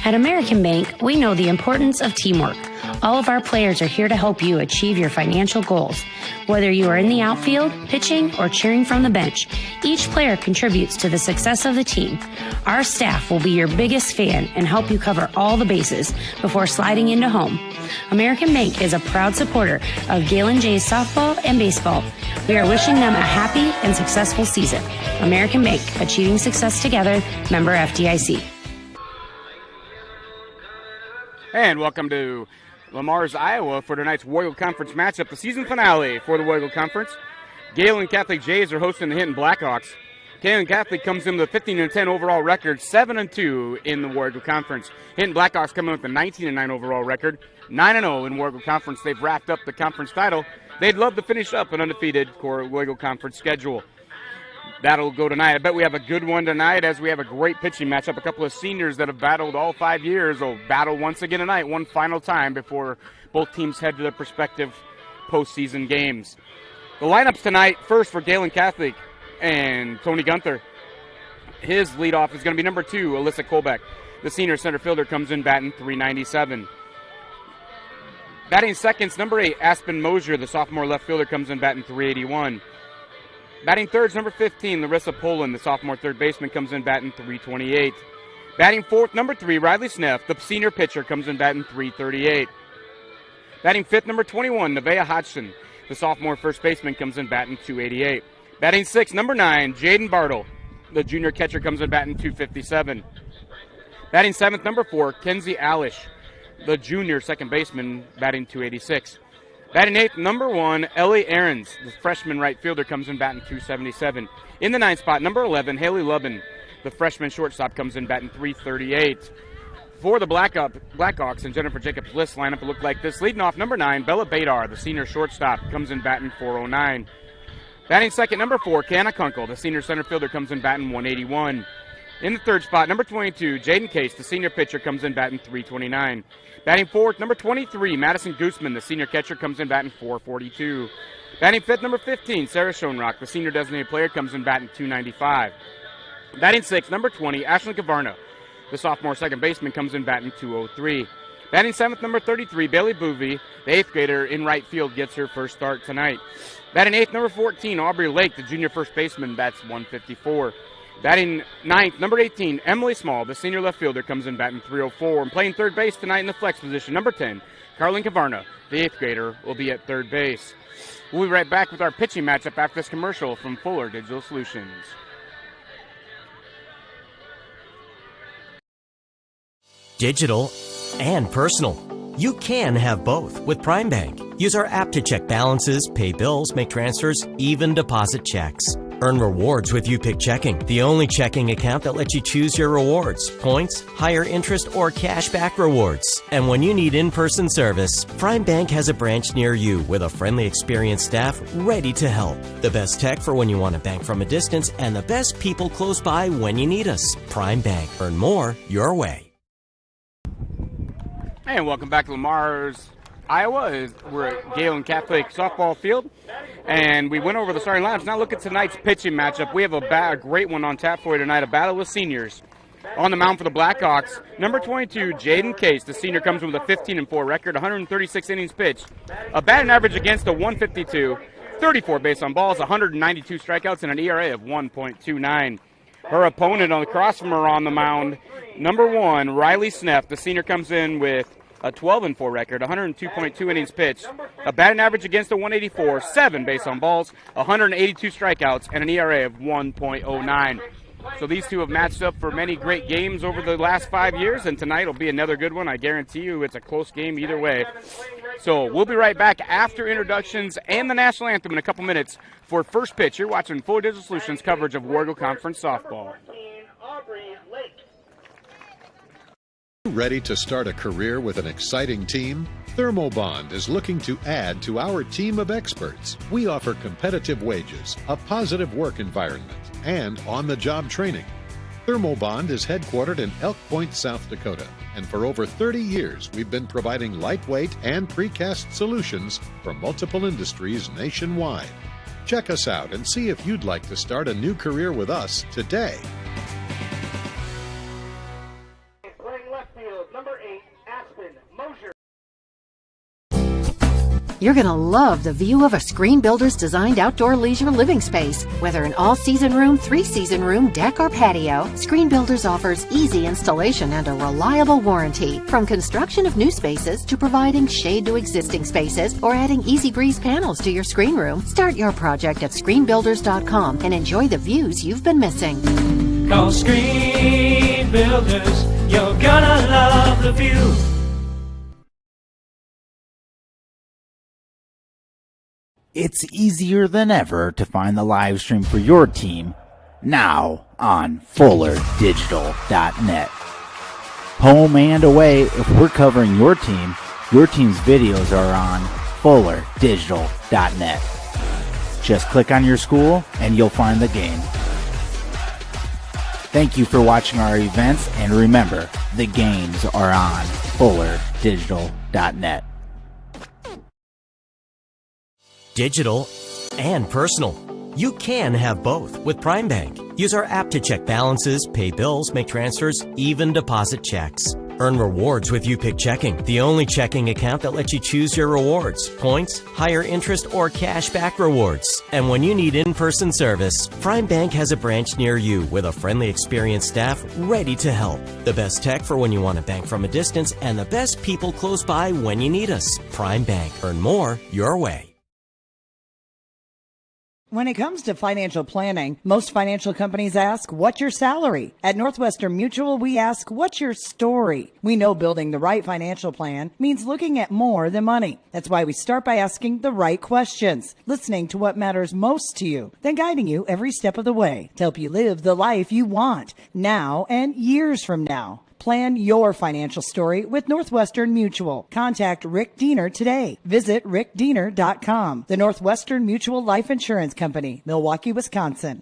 At American Bank, we know the importance of teamwork. All of our players are here to help you achieve your financial goals. Whether you are in the outfield, pitching, or cheering from the bench, each player contributes to the success of the team. Our staff will be your biggest fan and help you cover all the bases before sliding into home. American Bank is a proud supporter of Gehlen Jays softball and baseball. We are wishing them a happy and successful season. American Bank, achieving success together, member FDIC. And welcome to Lamar's, Iowa for tonight's Warrigal Conference matchup, the season finale for the Warrigal Conference. Gehlen Catholic Jays are hosting the Hinton Blackhawks. Gehlen Catholic comes in with a 15-10 overall record, 7-2 in the Warrigal Conference. Hinton Blackhawks come in with a 19-9 overall record, 9-0 in Warrigal Conference. They've wrapped up the conference title. They'd love to finish up an undefeated Warrigal Conference schedule. That'll go tonight. I bet we have a good one tonight as we have a great pitching matchup. A couple of seniors that have battled all 5 years will battle once again tonight, one final time before both teams head to their respective postseason games. The lineups tonight, first for Gehlen Catholic and Tony Gunther. His leadoff is going to be number 2, Alyssa Colbeck. The senior center fielder comes in batting .397. Batting seconds, number 8, Aspen Mosier. The sophomore left fielder comes in batting .381. Batting thirds, number 15, Larissa Poland. The sophomore third baseman comes in batting .328. Batting fourth, number 3, Riley Sneff. The senior pitcher comes in batting .338. Batting fifth, number 21, Nevaeh Hodgson. The sophomore first baseman comes in batting .288. Batting sixth, number 9, Jaden Bartle. The junior catcher comes in batting .257. Batting seventh, number 4, Kenzie Alish. The junior second baseman batting .286. Batting eighth, number 1, Ellie Ahrens. The freshman right fielder comes in batting .277. In the ninth spot, number 11, Haley Lubin. The freshman shortstop comes in batting .338. For the Blackhawks and Jennifer Jacobs list lineup, it looked like this. Leading off, number 9, Bella Badar. The senior shortstop comes in batting .409. Batting second, number 4, Kiana Kunkel. The senior center fielder comes in batting .181. In the third spot, number 22, Jaden Case. The senior pitcher comes in batting .329. Batting fourth, number 23, Madison Gooseman. The senior catcher comes in batting .442. Batting fifth, number 15, Sarah Schoenrock. The senior designated player comes in batting .295. Batting sixth, number 20, Ashlyn Kavarna. The sophomore second baseman comes in batting .203. Batting seventh, number 33, Bailey Boovy. The eighth grader in right field gets her first start tonight. Batting eighth, number 14, Aubrey Lake. The junior first baseman bats .154. Batting ninth, number 18, Emily Small. The senior left fielder comes in batting .304. And playing third base tonight in the flex position, number 10, Carlin Kavarna. The eighth grader will be at third base. We'll be right back with our pitching matchup after this commercial from Fuller Digital Solutions. Digital and personal. You can have both with Prime Bank. Use our app to check balances, pay bills, make transfers, even deposit checks. Earn rewards with YouPick Checking, the only checking account that lets you choose your rewards, points, higher interest, or cash back rewards. And when you need in-person service, Prime Bank has a branch near you with a friendly, experienced staff ready to help. The best tech for when you want to bank from a distance and the best people close by when you need us. Prime Bank. Earn more your way. And welcome back to Lamar's, Iowa. We're at Gehlen Catholic softball field, and we went over the starting lineups. Now look at tonight's pitching matchup. We have a great one on tap for you tonight, a battle with seniors. On the mound for the Blackhawks, number 22, Jaden Case. The senior comes in with a 15-4 record, 136 innings pitched, a batting average against a 152, 34 base on balls, 192 strikeouts, and an ERA of 1.29. Her opponent across from her on the mound, number 1, Riley Sneff. The senior comes in with a 12-4 record, 102.2 innings pitched, a batting average against a 184, 7 base on balls, 182 strikeouts, and an ERA of 1.09. So these two have matched up for many great games over the last 5 years, and tonight will be another good one. I guarantee you it's a close game either way. So we'll be right back after introductions and the national anthem in a couple minutes for first pitch. You're watching Full Digital Solutions coverage of Warrigal Conference softball. Ready to start a career with an exciting team? Thermobond is looking to add to our team of experts. We offer competitive wages, a positive work environment, and on-the-job training. Thermobond is headquartered in Elk Point, South Dakota, and for over 30 years we've been providing lightweight and precast solutions for multiple industries nationwide. Check us out and see if you'd like to start a new career with us today. You're going to love the view of a Screen Builder's designed outdoor leisure living space. Whether an all-season room, three-season room, deck, or patio, Screen Builders offers easy installation and a reliable warranty. From construction of new spaces to providing shade to existing spaces or adding easy breeze panels to your screen room, start your project at screenbuilders.com and enjoy the views you've been missing. Call Screen Builders, you're gonna love the view. It's easier than ever to find the live stream for your team now on FullerDigital.net. Home and away, if we're covering your team's videos are on FullerDigital.net. Just click on your school and you'll find the game. Thank you for watching our events, and remember, the games are on FullerDigital.net. Digital and personal. You can have both with Prime Bank. Use our app to check balances, pay bills, make transfers, even deposit checks. Earn rewards with YouPick Checking, the only checking account that lets you choose your rewards, points, higher interest, or cash back rewards. And when you need in-person service, Prime Bank has a branch near you with a friendly, experienced staff ready to help. The best tech for when you want to bank from a distance, and the best people close by when you need us. Prime Bank. Earn more your way. When it comes to financial planning, most financial companies ask, what's your salary? At Northwestern Mutual, we ask, what's your story? We know building the right financial plan means looking at more than money. That's why we start by asking the right questions, listening to what matters most to you, then guiding you every step of the way to help you live the life you want now and years from now. Plan your financial story with Northwestern Mutual. Contact Rick Diener today. Visit rickdiener.com. The Northwestern Mutual Life Insurance Company, Milwaukee, Wisconsin.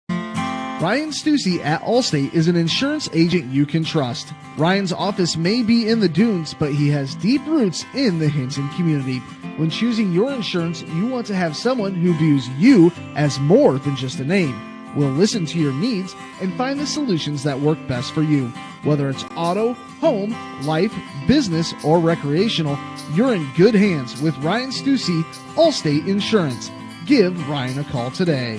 Ryan Stussy at Allstate is an insurance agent you can trust. Ryan's office may be in the Dunes, but he has deep roots in the Hinton community. When choosing your insurance, you want to have someone who views you as more than just a name. We'll listen to your needs and find the solutions that work best for you. Whether it's auto, home, life, business, or recreational, you're in good hands with Ryan Stussy, Allstate Insurance. Give Ryan a call today.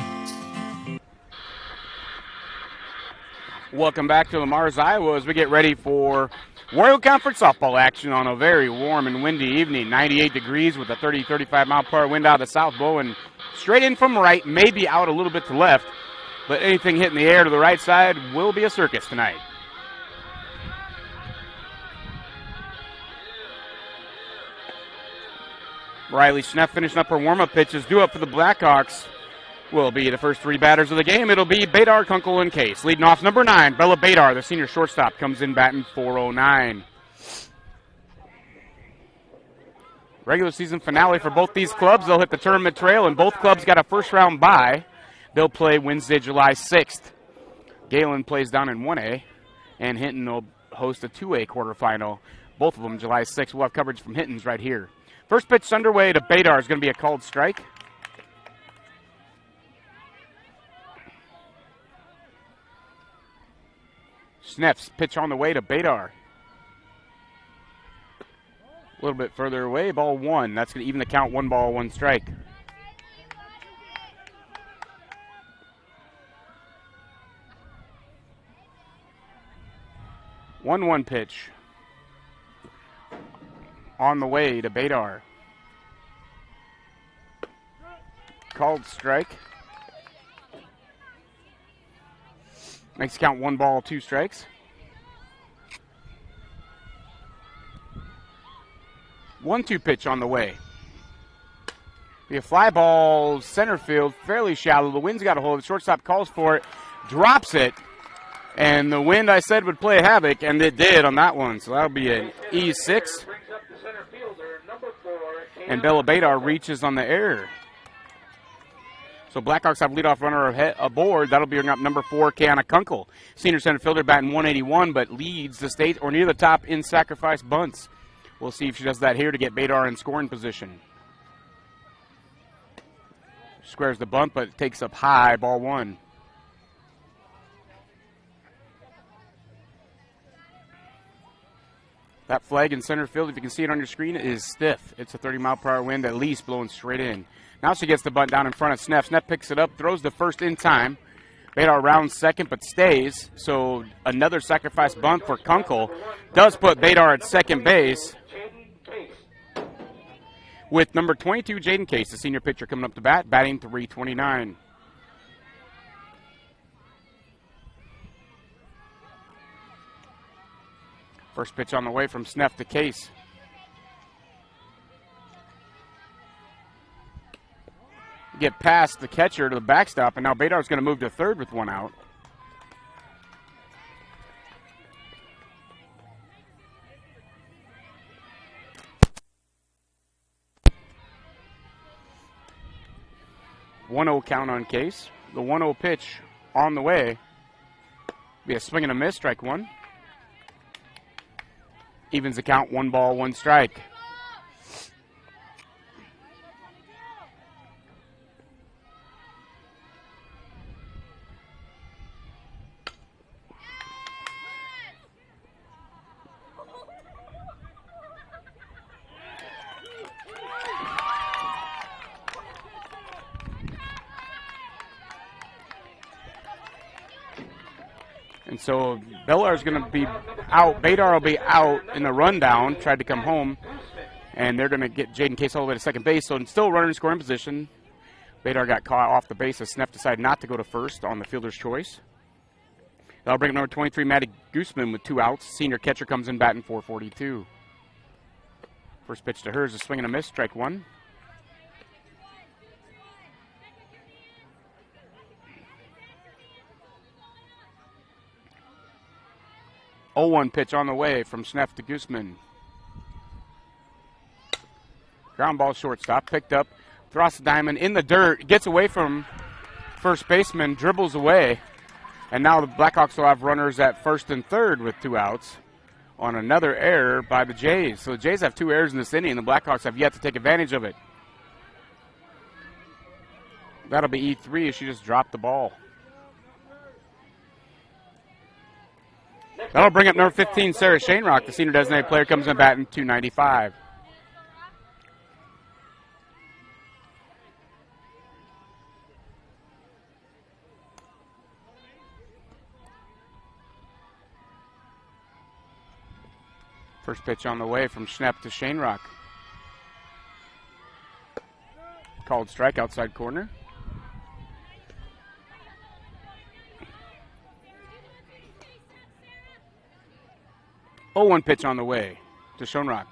Welcome back to Lamar's, Iowa, as we get ready for Royal Conference softball action on a very warm and windy evening. 98 degrees with a 30-35 mile per hour wind out of the south blowing straight in from right, maybe out a little bit to left. But anything hitting the air to the right side will be a circus tonight. Riley Schneff finishing up her warm-up pitches. Due up for the Blackhawks will be the first three batters of the game. It'll be Badar, Kunkel, and Case. Leading off number 9, Bella Badar, the senior shortstop, comes in batting .409. Regular season finale for both these clubs. They'll hit the tournament trail, and both clubs got a first-round bye. They'll play Wednesday, July 6th. Gehlen plays down in 1A, and Hinton will host a 2A quarterfinal. Both of them July 6th. We'll have coverage from Hinton's right here. First pitch underway to Badar is going to be a called strike. Sneff's pitch on the way to Badar. A little bit further away, ball 1. That's going to even the count, 1 ball, 1 strike. 1-1 pitch on the way to Badar. Called strike. Makes count 1 ball, 2 strikes. 1-2 pitch on the way. Be a fly ball, center field, fairly shallow. The wind's got a hold of it. Shortstop calls for it, drops it. And the wind, I said, would play havoc, and it did on that one. So that'll be an E6. And Bella Badar reaches on the error. So Blackhawks have leadoff runner aboard. That'll be number 4, Kiana Kunkel. Senior center fielder batting .181, but leads the state or near the top in sacrifice bunts. We'll see if she does that here to get Badar in scoring position. Squares the bunt, but it takes up high, ball 1. That flag in center field, if you can see it on your screen, is stiff. It's a 30-mile-per-hour wind at least blowing straight in. Now she gets the bunt down in front of Sneff. Sneff picks it up, throws the first in time. Bedar rounds second but stays, so another sacrifice bunt for Kunkel does put Bedar at second base. With number 22, Jaden Case, the senior pitcher, coming up to bat, batting .329. First pitch on the way from Sneff to Case. Get past the catcher to the backstop, and now Bedar's going to move to third with one out. One-0 count on Case. The 1-0 pitch on the way. Be a swing and a miss, strike one. Evens the count, 1 ball, 1 strike. And so Bellar's going to be out. Bedar will be out in the rundown, tried to come home. And they're going to get Jaden Case all the way to second base. So still runner in scoring position. Bedar got caught off the base as Sneff decided not to go to first on the fielder's choice. That'll bring up number 23, Maddie Gooseman, with 2 outs. Senior catcher comes in batting .442. First pitch to her is a swing and a miss, strike one. Oh, 0-1 pitch on the way from Sneff to Gooseman. Ground ball shortstop, picked up, throws the diamond in the dirt, gets away from first baseman, dribbles away, and now the Blackhawks will have runners at first and third with 2 outs on another error by the Jays. So the Jays have 2 errors in this inning, and the Blackhawks have yet to take advantage of it. That'll be E3 as she just dropped the ball. That'll bring up number 15, Sarah Shanerock. The senior designated player comes in batting .295. First pitch on the way from Schnepp to Shanerock. Called strike outside corner. Oh, 1 pitch on the way to Schoenrock.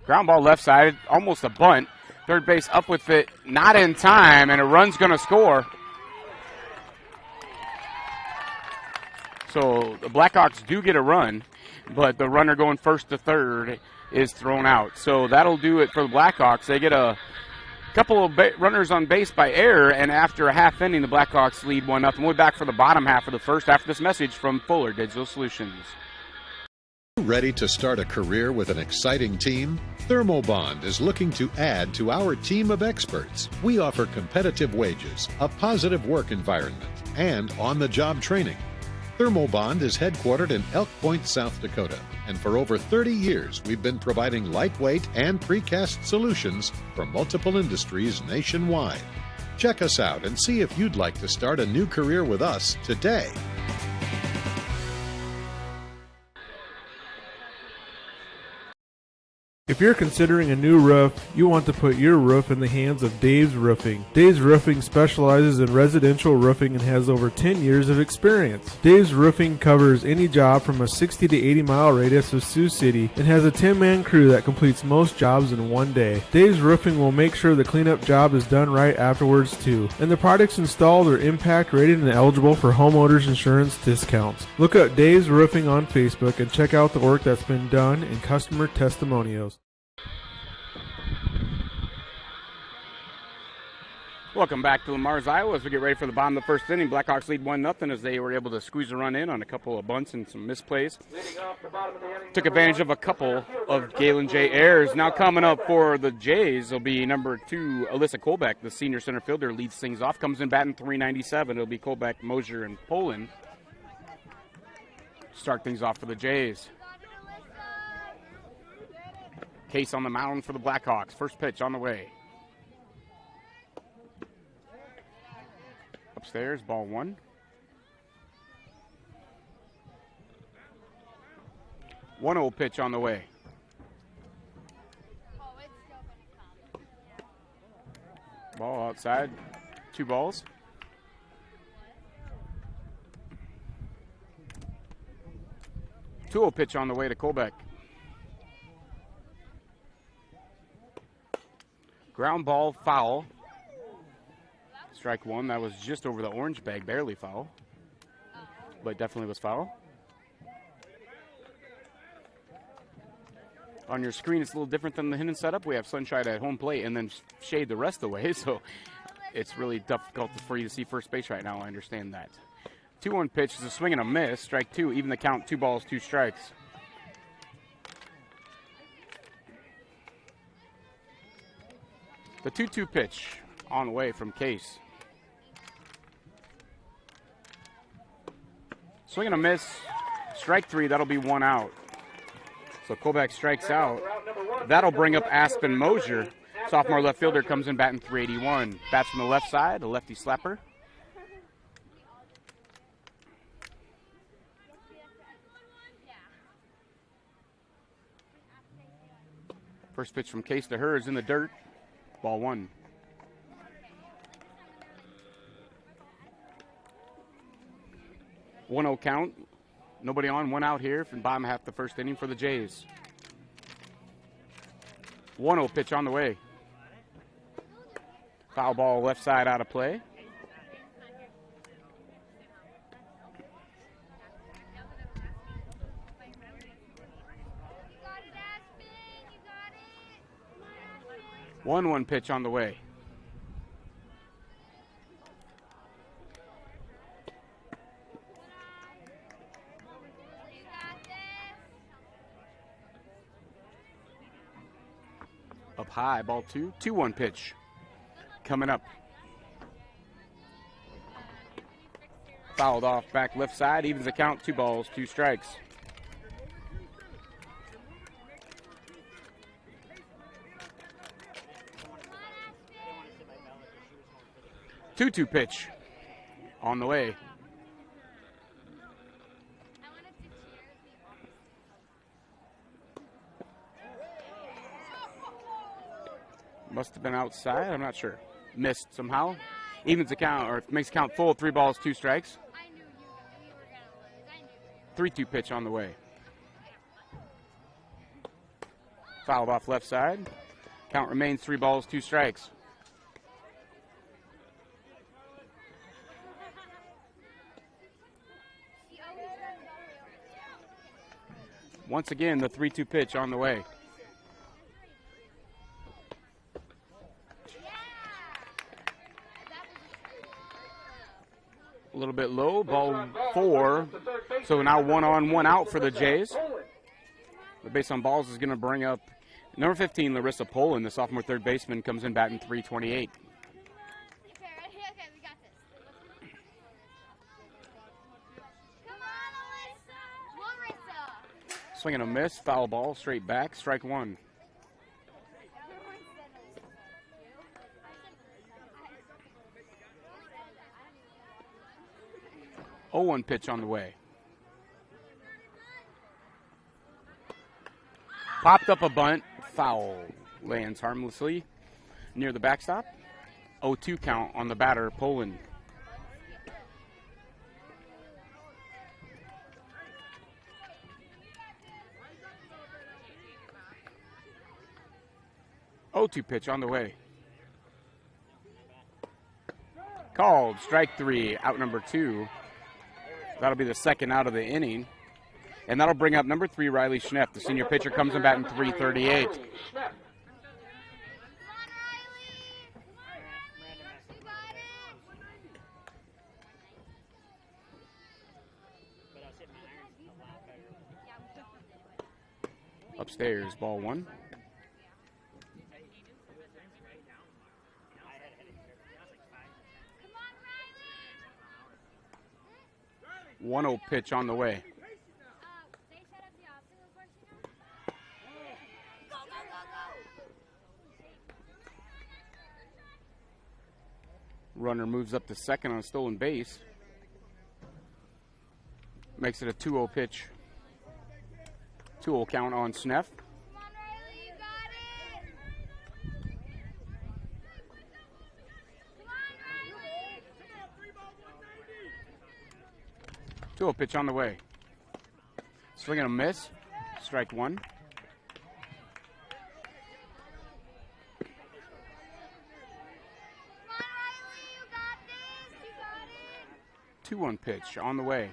Ground ball left side, almost a bunt. Third base up with it, not in time, and a run's going to score. So the Blackhawks do get a run, but the runner going first to third is thrown out. So that'll do it for the Blackhawks. They get a couple of runners on base by error, and after a half inning, the Blackhawks lead 1-0. We'll be back for the bottom half of the first after this message from Fuller Digital Solutions. Ready to start a career with an exciting team? Thermobond is looking to add to our team of experts. We offer competitive wages, a positive work environment, and on-the-job training. Thermobond is headquartered in Elk Point, South Dakota, and for over 30 years we've been providing lightweight and precast solutions for multiple industries nationwide. Check us out and see if you'd like to start a new career with us today. If you're considering a new roof, you want to put your roof in the hands of Dave's Roofing. Dave's Roofing specializes in residential roofing and has over 10 years of experience. Dave's Roofing covers any job from a 60 to 80 mile radius of Sioux City and has a 10-man crew that completes most jobs in one day. Dave's Roofing will make sure the cleanup job is done right afterwards too. And the products installed are impact rated and eligible for homeowners insurance discounts. Look up Dave's Roofing on Facebook and check out the work that's been done and customer testimonials. Welcome back to Lamar's, Iowa, as we get ready for the bottom of the first inning. Blackhawks lead 1-0 as they were able to squeeze a run in on a couple of bunts and some misplays. Took advantage of a couple of Gehlen J errors. Now coming up for the Jays will be number 2, Alyssa Kolbeck, the senior center fielder, leads things off, comes in batting .397. It'll be Kolbeck, Mosier, and Poland. Start things off for the Jays. Case on the mound for the Blackhawks. First pitch on the way. Upstairs, ball 1. 1-0 pitch on the way. Ball outside. 2 balls. Two-0 pitch on the way to Colbeck. Ground ball, foul. Strike 1. That was just over the orange bag, barely foul, but definitely was foul. On your screen, it's a little different than the Hinton setup. We have sunshine at home plate and then shade the rest of the way, so it's really difficult for you to see first base right now. I understand that. 2-1 pitch is a swing and a miss. Strike 2, even the count, 2 balls, 2 strikes. The 2-2 pitch on the way from Case. Swing and a miss. Strike 3, that'll be 1 out. So Colbeck strikes out. That'll bring up Aspen Mosier. Sophomore left fielder comes in batting .381. Bats from the left side, a lefty slapper. First pitch from Case to her is in the dirt. Ball 1. One-oh count. Nobody on, 1 out here from bottom half the first inning for the Jays. 1-0 pitch on the way. Foul ball left side out of play. One pitch on the way. Up high, ball 2. 2-1 pitch coming up. Fouled off back left side, evens the count, 2 balls, 2 strikes. Two pitch on the way. Must have been outside, I'm not sure. Missed somehow. Evens the count, or makes the count full, 3 balls, 2 strikes. 3-2 pitch on the way. Fouled off left side. Count remains 3 balls, 2 strikes. Once again, the 3-2 pitch on the way. A little bit low, ball 4. So now 1 on, 1 out for the Jays. The base on balls is going to bring up number 15, Larissa Poland, the sophomore third baseman, comes in batting .328. Swing and a miss, foul ball, straight back, strike 1. Oh, 0-1 pitch on the way. Popped up a bunt, foul. Lands harmlessly near the backstop. 0-2 count on the batter, Poland. Oh, 2 pitch on the way. Called, strike 3, out number 2. That'll be the second out of the inning. And that'll bring up number 3, Riley Schnepp. The senior pitcher comes in batting .338. Upstairs, ball 1. 1-0 pitch on the way. Runner moves up to second on a stolen base. Makes it a 2-0 pitch. 2-0 count on Sneff. 2-0 pitch on the way. Swing and a miss. Strike one. Two 2-1 pitch on the way.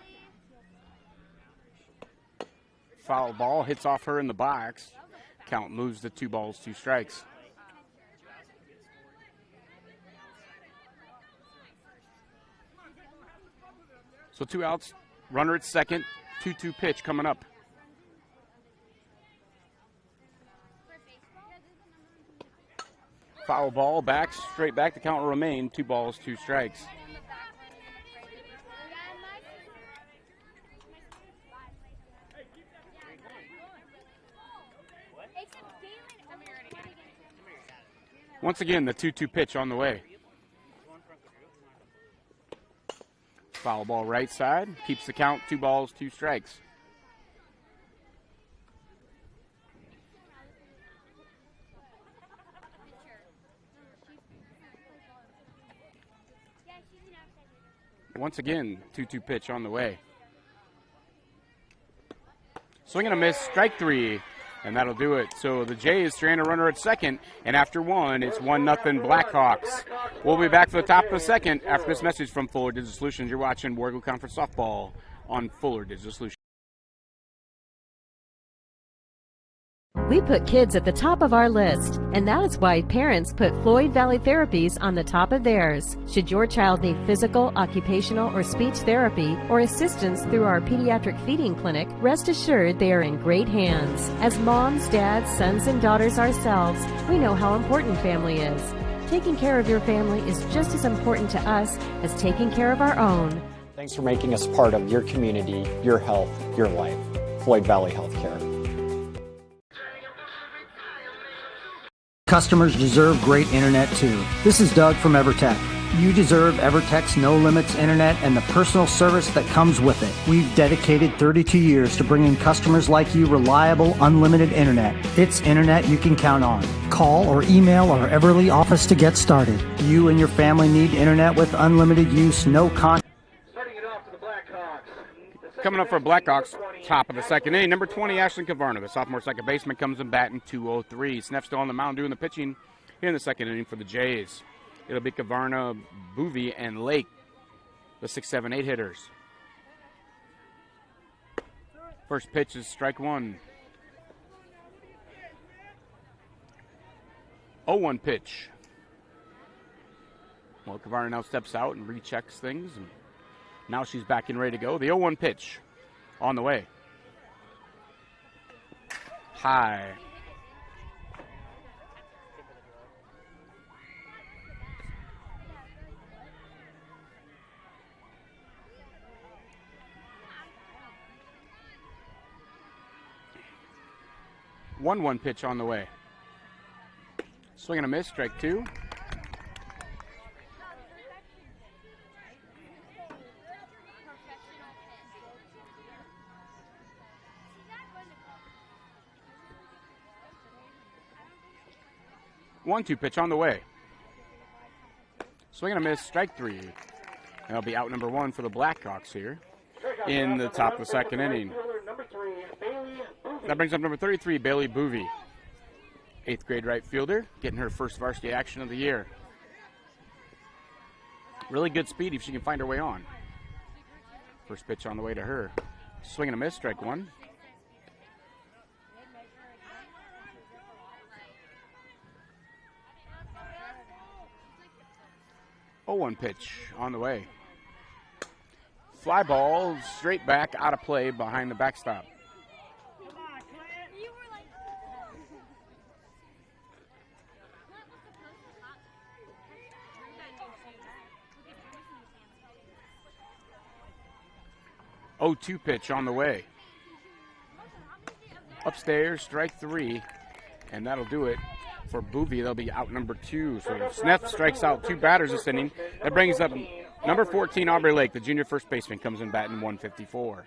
Foul ball hits off her in the box. Count moves to 2 balls, 2 strikes. So 2 outs, runner at second, 2-2 pitch coming up. Foul ball, back, straight back. The count will remain 2 balls, 2 strikes. Once again, the 2-2 pitch on the way. Foul ball right side, keeps the count 2 balls, 2 strikes. Once again, 2-2 pitch on the way. Swing and a miss, strike 3, and that'll do it. So the Jays strand a runner at second, and after 1, it's 1-0 Blackhawks. We'll be back for the top of the second after this message from Fuller Digital Solutions. You're watching Wargo Conference Softball on Fuller Digital Solutions. We put kids at the top of our list, and that is why parents put Floyd Valley Therapies on the top of theirs. Should your child need physical, occupational, or speech therapy or assistance through our pediatric feeding clinic, rest assured they are in great hands. As moms, dads, sons, and daughters ourselves, we know how important family is. Taking care of your family is just as important to us as taking care of our own. Thanks for making us part of your community, your health, your life. Floyd Valley Healthcare. Customers deserve great internet too. This is Doug from EverTech. You deserve EverTech's no limits internet and the personal service that comes with it. We've dedicated 32 years to bringing customers like you reliable, unlimited internet. It's internet you can count on. Call or email our Everly office to get started. You and your family need internet with unlimited use, no con. Coming up for Blackhawks, top of the second inning, number 20, Ashlyn Kavarna, the sophomore second baseman, comes in batting 203. Sneff still on the mound doing the pitching here in the second inning for the Jays. It'll be Kavarna, Boovy, and Lake, the 6, 7, 8 hitters. First pitch is strike 1. 0-1 pitch. Well, Kavarna now steps out and rechecks things. And now she's back and ready to go. The 0-1 pitch on the way. High. One pitch on the way. Swing and a miss, strike 2. One-two pitch on the way. Swing and a miss, strike 3. That'll be out number 1 for the Blackhawks here in the top of the second inning. That brings up number 33, Bailey Boovy. 8th grade right fielder, getting her first varsity action of the year. Really good speed if she can find her way on. First pitch on the way to her. Swing and a miss, strike 1. One pitch on the way. Fly ball straight back out of play behind the backstop. Oh, 2 pitch on the way. Upstairs, strike 3, and that'll do it. for Boovie. They'll be out number 2. So Smith strikes out 2 batters this inning. That brings up number 14, Aubrey Lake, the junior first baseman, comes in batting 154.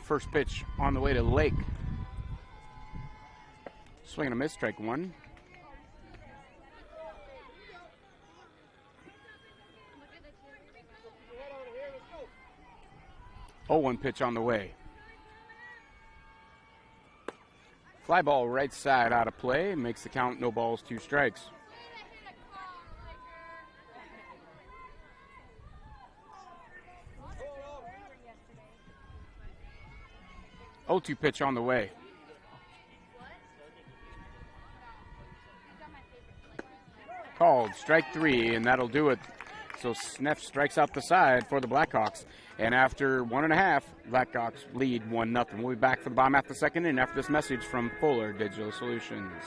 First pitch on the way to Lake. Swing and a miss, strike 1. Oh, 1 pitch on the way. Fly ball right side out of play. Makes the count, no balls, 2 strikes. Oh, 2 pitch on the way. Called, strike 3, and that'll do it. So Sneff strikes out the side for the Blackhawks. And after 1.5, Blackhawks lead 1-0. We'll be back for the bottom half of the second inning after this message from Fuller Digital Solutions.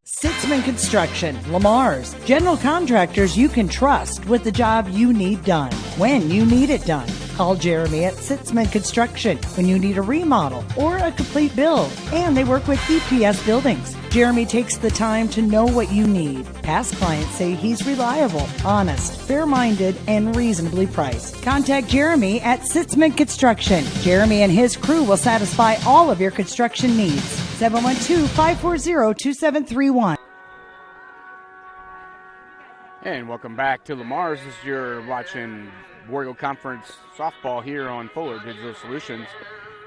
Sitzman Construction, Lamar's, general contractors you can trust with the job you need done, when you need it done. Call Jeremy at Sitzman Construction when you need a remodel or a complete build. And they work with EPS buildings. Jeremy takes the time to know what you need. Past clients say he's reliable, honest, fair-minded, and reasonably priced. Contact Jeremy at Sitzman Construction. Jeremy and his crew will satisfy all of your construction needs. 712-540-2731. And welcome back to Lamar's as you're watching Warrior Conference softball here on Fuller Digital Solutions.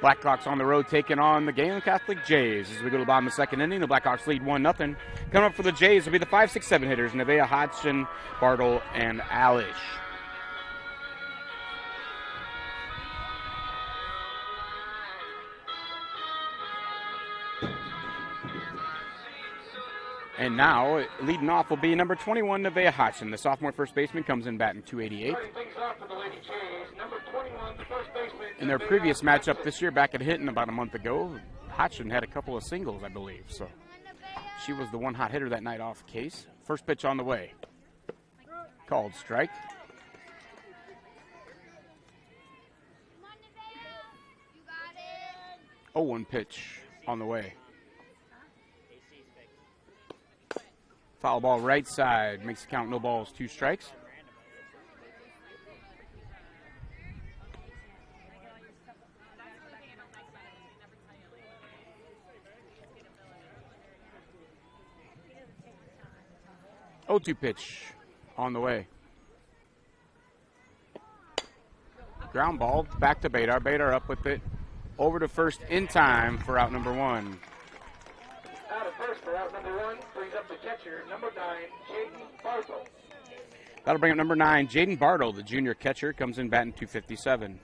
Blackhawks on the road taking on the Gehlen Catholic Jays. As we go to the bottom of the second inning, the Blackhawks lead 1-0. Coming up for the Jays will be the 5, 6, 7 hitters, Nevaeh, Hodgson, Bartle, and Alish. And now, leading off will be number 21, Nevaeh Hodgson. The sophomore first baseman comes in batting 288. In their previous matchup this year back at Hinton about a month ago, Hodgson had a couple of singles, I believe. So she was the one hot hitter that night off case. First pitch on the way. Called strike. Oh, 1 pitch on the way. Foul ball right side. Makes the count, no balls, 2 strikes. Oh, 2 pitch on the way. Ground ball back to Badar. Badar up with it. Over to first in time for out number 1. Out of first for out number 1 brings up the catcher, number 9, Jaden Bartle. That'll bring up number 9, Jaden Bartle, the junior catcher, comes in batting 257.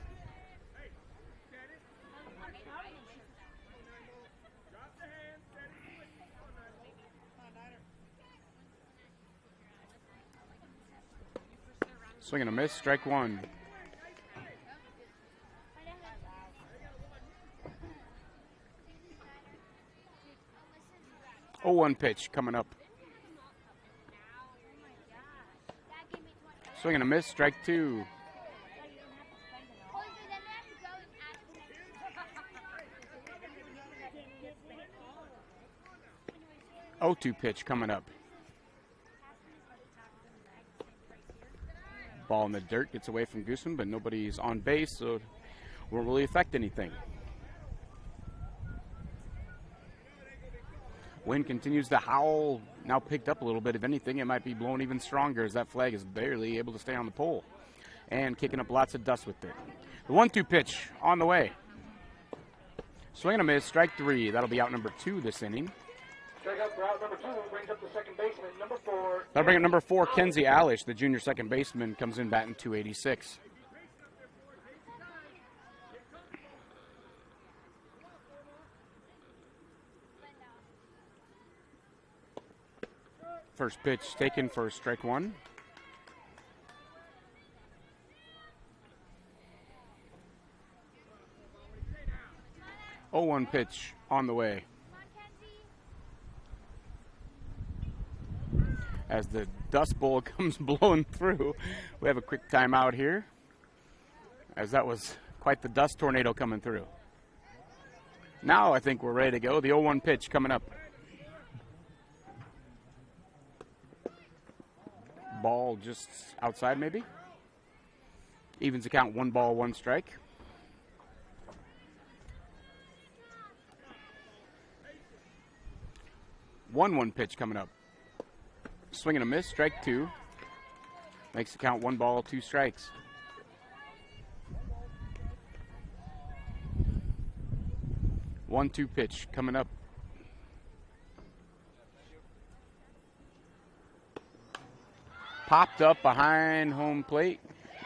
Swing and a miss, strike 1. Oh, 1 pitch coming up. Swing and a miss, strike 2. Oh, 2 pitch coming up. Ball in the dirt, gets away from Goosen, but nobody's on base, so it won't really affect anything. Wind continues to howl, now picked up a little bit. If anything, it might be blowing even stronger as that flag is barely able to stay on the pole. And kicking up lots of dust with it. The 1-2 pitch on the way. Swing and a miss, strike 3. That'll be out number 2 this inning. Strikeout for out number 2 brings up the second baseman, number 4. That'll bring up number 4, Kenzie Alish, the junior second baseman, comes in batting 286. First pitch taken for strike 1. 0-1 pitch on the way. As the dust bowl comes blowing through, we have a quick timeout here, as that was quite the dust tornado coming through. Now I think we're ready to go. The 0-1 pitch coming up. Ball just outside maybe. Evens the count, 1 ball, 1 strike. One pitch coming up. Swing and a miss, strike 2. Makes the count 1 ball, 2 strikes. One-two pitch coming up. Popped up behind home plate.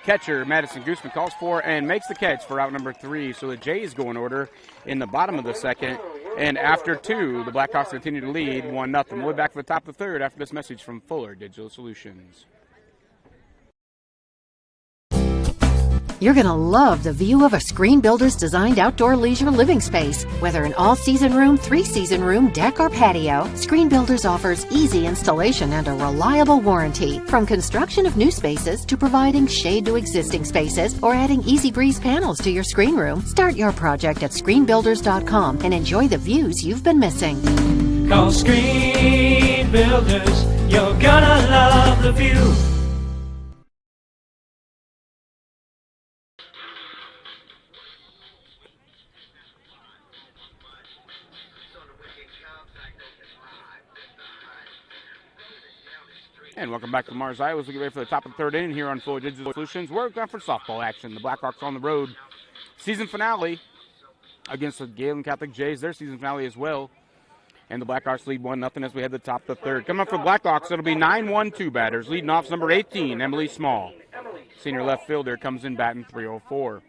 Catcher Madison Gooseman calls for and makes the catch for out number 3. So the Jays go in order in the bottom of the second. And after 2, the Blackhawks continue to lead 1-0. We'll be back for the top of the third after this message from Fuller Digital Solutions. You're going to love the view of a Screen Builder's designed outdoor leisure living space. Whether an all-season room, 3-season room, deck, or patio, Screen Builders offers easy installation and a reliable warranty. From construction of new spaces to providing shade to existing spaces or adding easy breeze panels to your screen room, start your project at screenbuilders.com and enjoy the views you've been missing. Call Screen Builders, you're gonna love the view. And welcome back to Mars, Iowa. As we get ready for the top of the third inning here on Fuller Digital Solutions. We're going for softball action. The Blackhawks on the road. Season finale against the Gehlen Catholic Jays. Their season finale as well. And the Blackhawks lead 1-0 as we head to the top of the third. Coming up for Blackhawks, it'll be 9-1-2 batters. Leading off number 18, Emily Small. Senior left fielder comes in batting .304.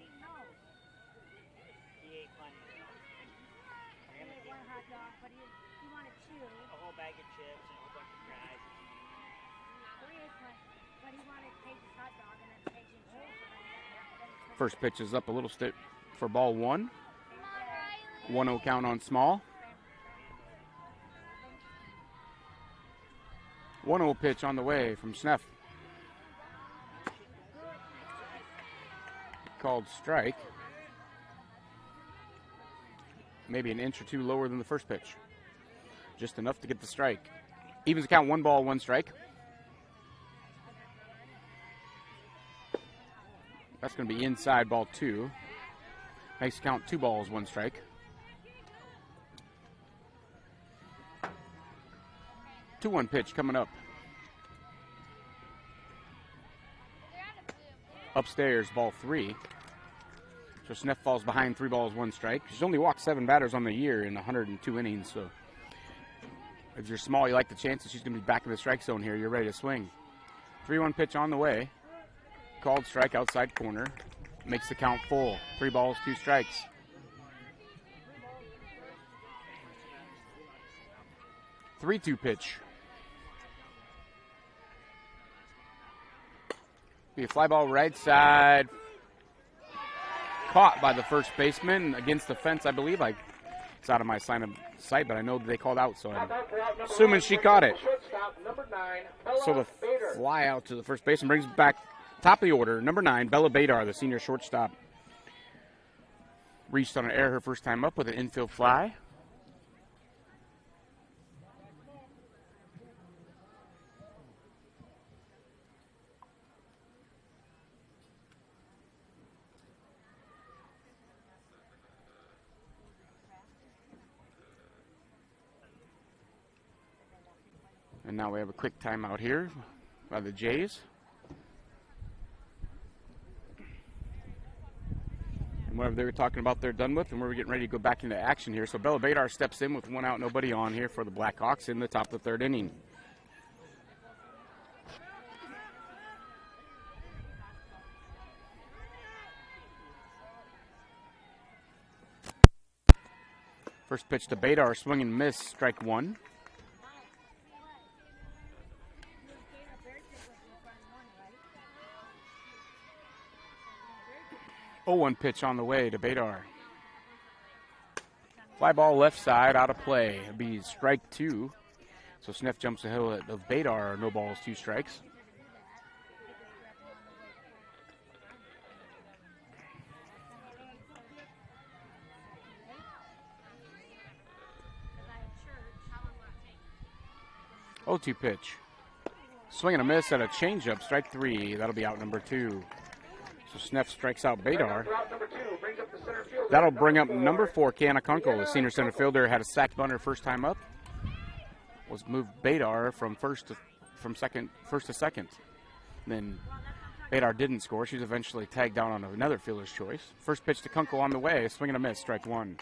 First pitch is up a little stick for ball 1. 1-0 count on Small. 1-0 pitch on the way from Sneff. Called strike. Maybe an inch or 2 lower than the first pitch. Just enough to get the strike. Evens the count, 1 ball, 1 strike. That's going to be inside ball 2. Makes the count 2 balls, 1 strike. Two-one pitch coming up. Upstairs, ball 3. So Sneff falls behind 3 balls, 1 strike. She's only walked 7 batters on the year in 102 innings. So if you're Small, you like the chances she's going to be back in the strike zone here. You're ready to swing. 3-1 pitch on the way. Called strike outside corner. Makes the count full. 3 balls, 2 strikes. Three-two pitch. Be a fly ball right side. Caught by the first baseman against the fence, I believe. It's out of my sign of sight, but I know that they called out, so I'm assuming she caught it. So the fly out to the first baseman brings back top of the order, number 9, Bella Badar, the senior shortstop. Reached on an error her first time up with an infield fly. And now we have a quick timeout here by the Jays. And whatever they were talking about, they're done with, and we're getting ready to go back into action here. So Bella Badar steps in with 1 out, nobody on here for the Blackhawks in the top of the third inning. First pitch to Badar, swing and miss, strike 1. Oh, 1 pitch on the way to Badar. Fly ball left side, out of play. It'll be strike 2. So Sniff jumps ahead of Badar. No balls, 2 strikes. Oh, 2 pitch. Swing and a miss at a changeup, strike 3. That'll be out number 2. So Sneff strikes out Badar. That'll bring up number 4, Kanakunkel. The senior center fielder had a sack bunter first time up. Was moved Badar from first to second. Then Badar didn't score. She's eventually tagged down on another fielder's choice. First pitch to Kunkel on the way. Swing and a miss, strike 1.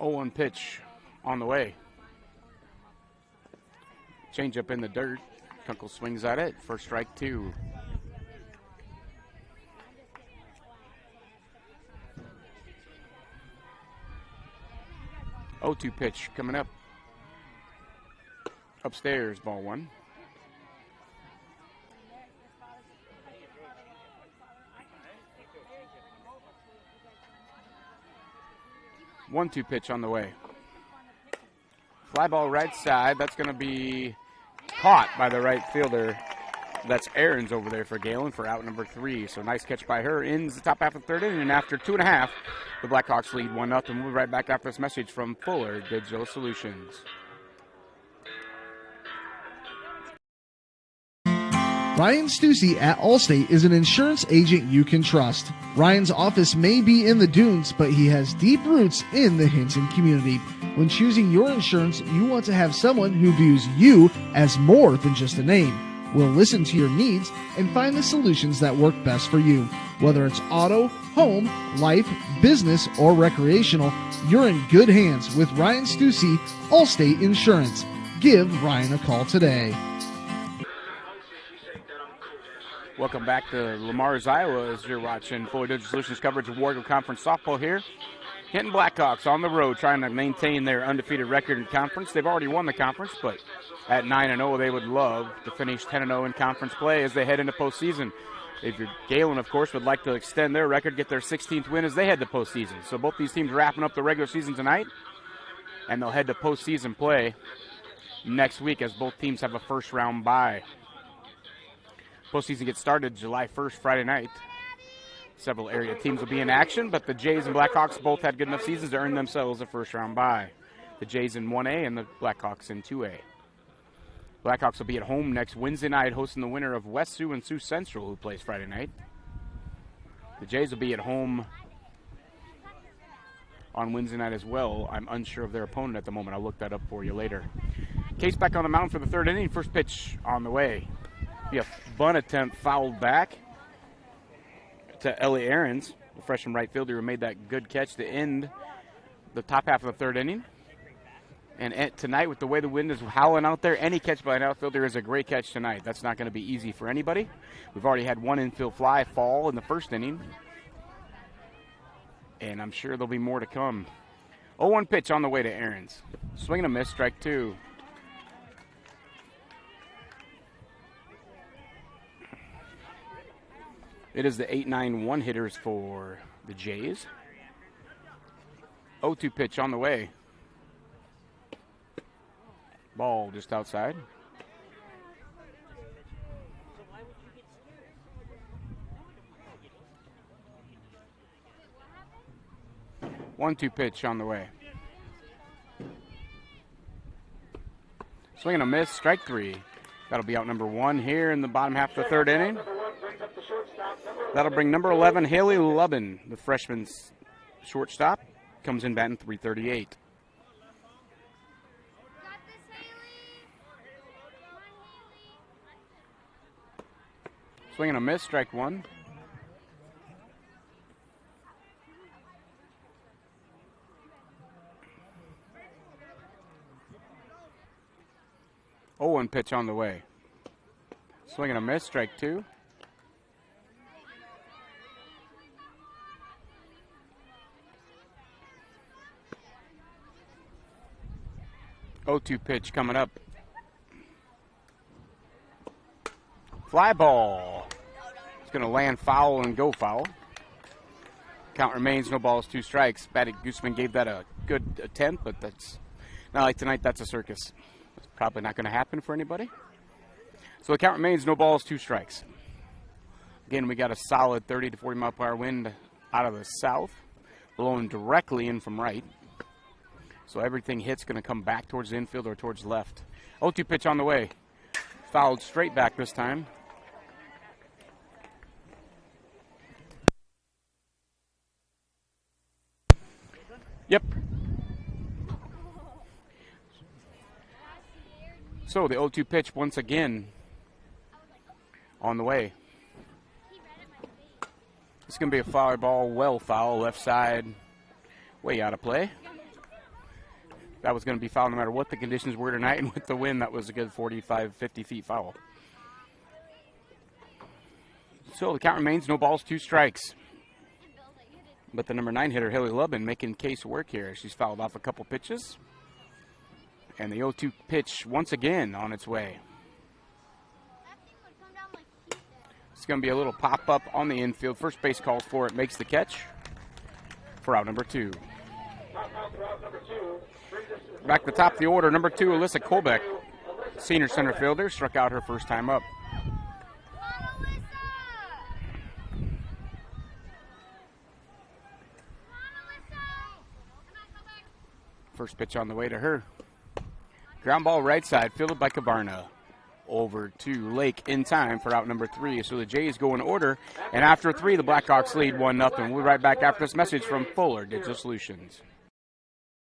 0-1 pitch on the way. Change up in the dirt. Kunkel swings at it for strike 2. Oh, 2 pitch coming up. Upstairs, ball 1. One-two pitch on the way. Fly ball right side. That's going to be caught by the right fielder. That's Aarons over there for Gehlen for out number 3. So nice catch by her. Ends the top half of the third inning, and after 2.5, the Blackhawks lead 1-0. We'll be right back after this message from Fuller Digital Solutions. Ryan Stussy at Allstate is an insurance agent you can trust. Ryan's office may be in the dunes, but he has deep roots in the Hinton community. When choosing your insurance, you want to have someone who views you as more than just a name. We'll listen to your needs and find the solutions that work best for you. Whether it's auto, home, life, business, or recreational, you're in good hands with Ryan Stussy, Allstate Insurance. Give Ryan a call today. Welcome back to Lamar's, Iowa, as you're watching Fuller Digital Solutions coverage of Wargo Conference softball here. Hinton Blackhawks on the road trying to maintain their undefeated record in conference. They've already won the conference, but at 9-0, they would love to finish 10-0 in conference play as they head into postseason. Gehlen, of course, would like to extend their record, get their 16th win as they head to postseason. So both these teams wrapping up the regular season tonight, and they'll head to postseason play next week as both teams have a first-round bye. Postseason gets started July 1st, Friday night. Several area teams will be in action, but the Jays and Blackhawks both had good enough seasons to earn themselves a first-round bye. The Jays in 1A and the Blackhawks in 2A. Blackhawks will be at home next Wednesday night hosting the winner of West Sioux and Sioux Central, who plays Friday night. The Jays will be at home on Wednesday night as well. I'm unsure of their opponent at the moment. I'll look that up for you later. Case back on the mound for the third inning. First pitch on the way. Be a bunt attempt fouled back to Ellie Aarons, the freshman right fielder who made that good catch to end the top half of the third inning. And tonight, with the way the wind is howling out there, any catch by an outfielder is a great catch tonight. That's not going to be easy for anybody. We've already had one infield fly fall in the first inning, and I'm sure there'll be more to come. 0-1 pitch on the way to Aarons. Swing and a miss, strike 2. It is the 8-9-1 hitters for the Jays. 0-2 pitch on the way. Ball just outside. One-two pitch on the way. Swing and a miss, strike 3. That'll be out number 1 here in the bottom half of the third inning. That'll bring number 11, Haley Lubin, the freshman's shortstop. Comes in batting .338. Swing and a miss, strike 1. One pitch on the way. Swing and a miss, strike 2. Oh, 2 pitch coming up. Fly ball. It's going to land foul and go foul. Count remains, no balls, 2 strikes. Batty Gooseman gave that a good attempt, but that's not like tonight. That's a circus. It's probably not going to happen for anybody. So the count remains, no balls, 2 strikes. Again, we got a solid 30 to 40 mile per hour wind out of the south, blowing directly in from right. So everything hits going to come back towards the infield or towards left. 0-2 pitch on the way. Fouled straight back this time. Yep. So the 0-2 pitch once again on the way. It's going to be a foul ball, well foul, left side, way out of play. That was going to be foul no matter what the conditions were tonight, and with the wind, that was a good 45, 50 feet foul. So the count remains, no balls, 2 strikes. But the number 9 hitter, Haley Lubin, making case work here. She's fouled off a couple pitches. And the 0-2 pitch once again on its way. It's going to be a little pop-up on the infield. First base calls for it, makes the catch for out number 2. Back to the top of the order, number 2, Alyssa Colbeck, senior center fielder, struck out her first time up. First pitch on the way to her. Ground ball right side, fielded by Kavarna. Over to Lake in time for out number 3. So the Jays go in order, and after 3, the Blackhawks lead 1-0. We'll be right back after this message from Fuller Digital Solutions.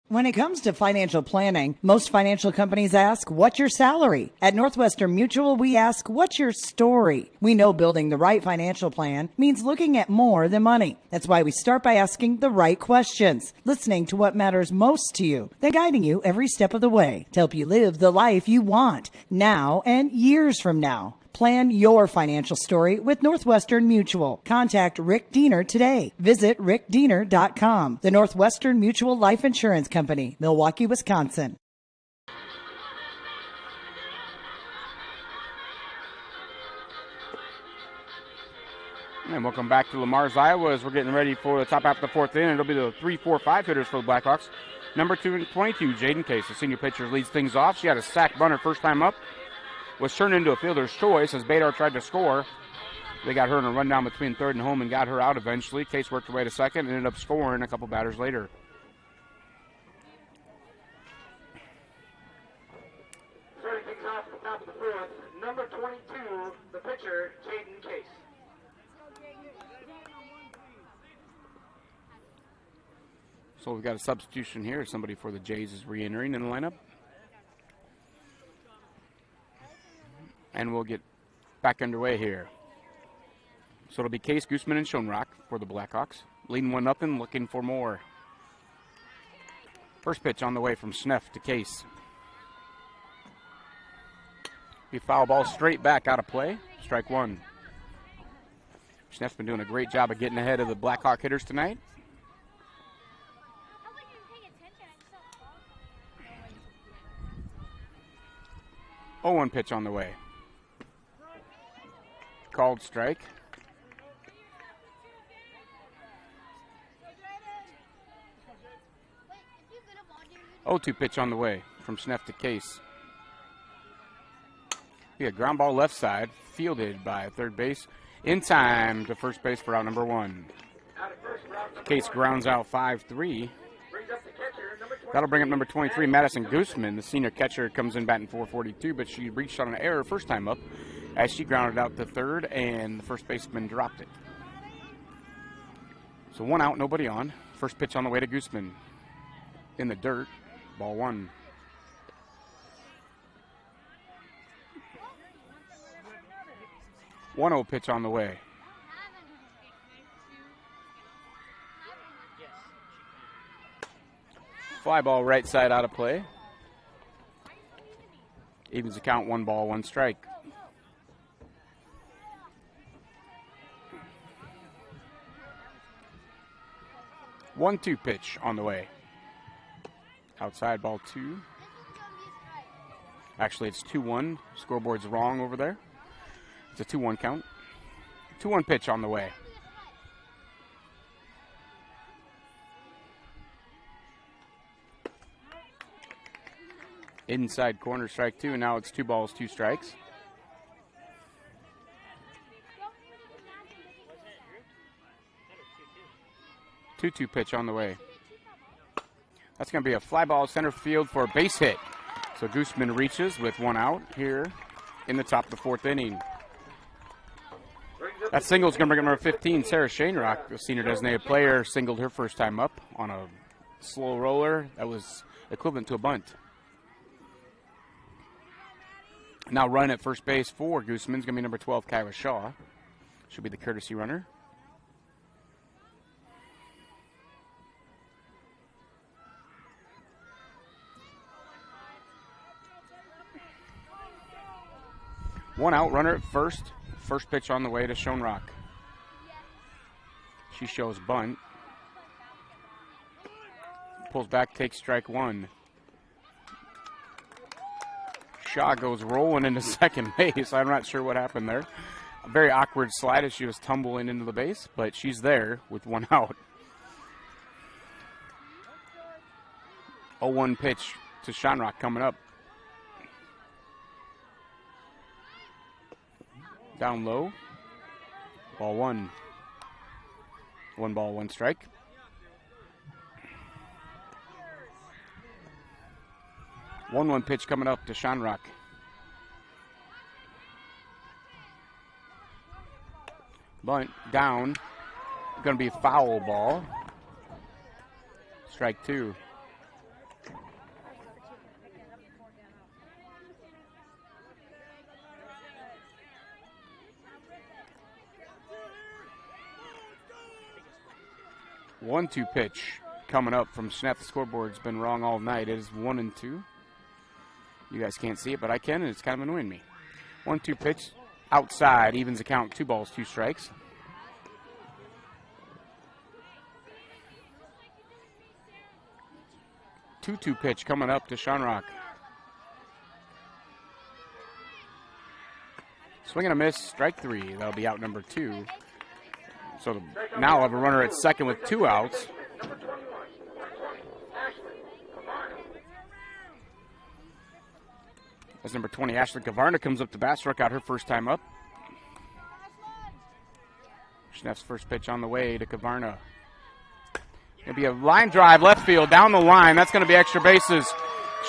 When it comes to financial planning, most financial companies ask, what's your salary? At Northwestern Mutual, we ask, what's your story? We know building the right financial plan means looking at more than money. That's why we start by asking the right questions, listening to what matters most to you, then guiding you every step of the way to help you live the life you want now and years from now. Plan your financial story with Northwestern Mutual. Contact Rick Diener today. Visit rickdiener.com. The Northwestern Mutual Life Insurance Company, Milwaukee, Wisconsin. And welcome back to Lamar's, Iowa, as we're getting ready for the top half of the 4th inning. It'll be the 3, 4, 5 hitters for the Blackhawks. Number 22, Jaden Case, the senior pitcher, leads things off. She had a sack bunter first time up. Was turned into a fielder's choice as Badar tried to score. They got her in a rundown between third and home and got her out eventually. Case worked her way to second and ended up scoring a couple batters later. Starting things off at the top of the 4th, number 22, the pitcher, Jaden Case. So we've got a substitution here. Somebody for the Jays is re-entering in the lineup. And we'll get back underway here. So it'll be Case, Gooseman, and Schoenrock for the Blackhawks. Leading 1-0, looking for more. First pitch on the way from Sneff to Case. Be foul ball straight back out of play. Strike 1. Sneff's been doing a great job of getting ahead of the Blackhawk hitters tonight. Oh, 1 pitch on the way. Called strike. Oh, 2 pitch on the way from Sneff to Case. Be a ground ball left side, fielded by third base. In time to first base for out number 1. Case grounds out 5-3. That'll bring up number 23, Madison Gooseman. The senior catcher comes in batting .442, but she reached on an error first time up as she grounded out to third, and the first baseman dropped it. So 1 out, nobody on. First pitch on the way to Gooseman. In the dirt, ball 1. .1-0 pitch on the way. Fly ball right side out of play. Evens the count, 1 ball, 1 strike. One-two pitch on the way. Outside ball 2. Actually, it's 2-1. Scoreboard's wrong over there. It's a 2-1 count. 2-1 pitch on the way. Inside corner, strike 2, and now it's 2 balls, 2 strikes. Two pitch on the way. That's going to be a fly ball center field for a base hit. So Gooseman reaches with 1 out here in the top of the 4th inning. That single is going to bring up number 15, Sarah Shanerock, the senior designated player, singled her first time up on a slow roller that was equivalent to a bunt. Now run at first base for Gooseman is going to be number 12, Kyra Shaw. She'll be the courtesy runner. One out, runner at first. First pitch on the way to Schoenrock. She shows bunt. Pulls back, takes strike 1. Shaw goes rolling into second base. I'm not sure what happened there. A very awkward slide as she was tumbling into the base, but she's there with 1 out. 0-1 pitch to Schoenrock coming up. Down low. Ball 1. 1 ball, 1 strike. One pitch coming up to Schoenrock. Bunt down. Going to be a foul ball. Strike 2. One-two pitch coming up from Snap. The scoreboard's been wrong all night. It is 1-2. You guys can't see it, but I can, and it's kind of annoying me. 1-2 pitch outside, evens the count, 2 balls, 2 strikes. Two pitch coming up to Schoenrock. Swing and a miss, strike 3. That'll be out number 2. So now I'll have a runner at second with 2 outs. As number 20, Ashley Kavarna, comes up to bat, struck out her first time up. Schneff's first pitch on the way to Kavarna. It'll be a line drive left field down the line. That's going to be extra bases.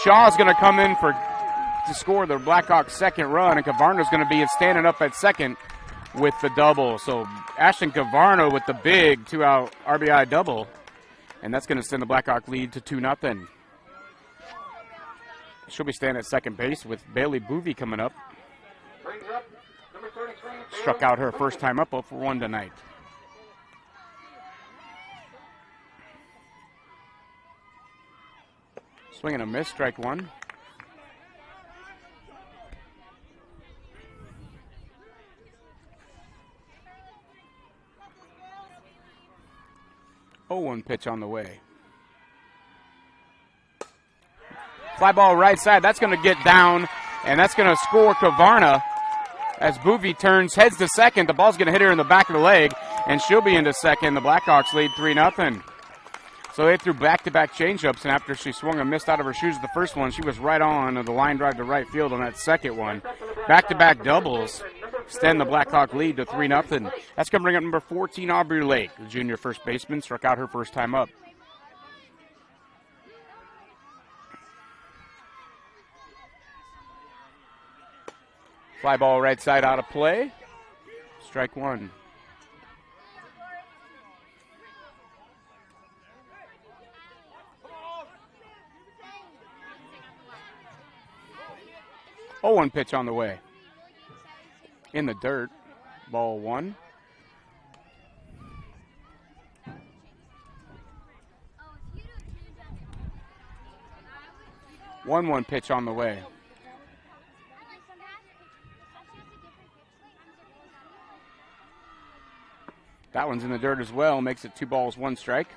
Shaw's going to come in to score the Blackhawks' second run, and Kavarna's going to be standing up at second with the double. So Ashton Kavarna with the big 2-out RBI double, and that's going to send the Blackhawk lead to 2-0. She'll be standing at second base with Bailey Boovy coming up. Struck out her first time up 0-for-1 tonight. Swing and a miss, strike 1. One pitch on the way. Fly ball right side. That's going to get down, and that's going to score Kavarna as Boovy heads to second. The ball's going to hit her in the back of the leg, and she'll be into second. The Blackhawks lead 3-0. So they threw back-to-back changeups, and after she swung and missed out of her shoes the first one, she was right on the line drive to right field on that second one. Back-to-back doubles extend the Blackhawk lead to 3-0. That's going to bring up number 14, Aubrey Lake, the junior first baseman, struck out her first time up. Fly ball right side out of play. Strike 1. One pitch on the way. In the dirt. Ball 1. One pitch on the way. That one's in the dirt as well. Makes it 2 balls, 1 strike.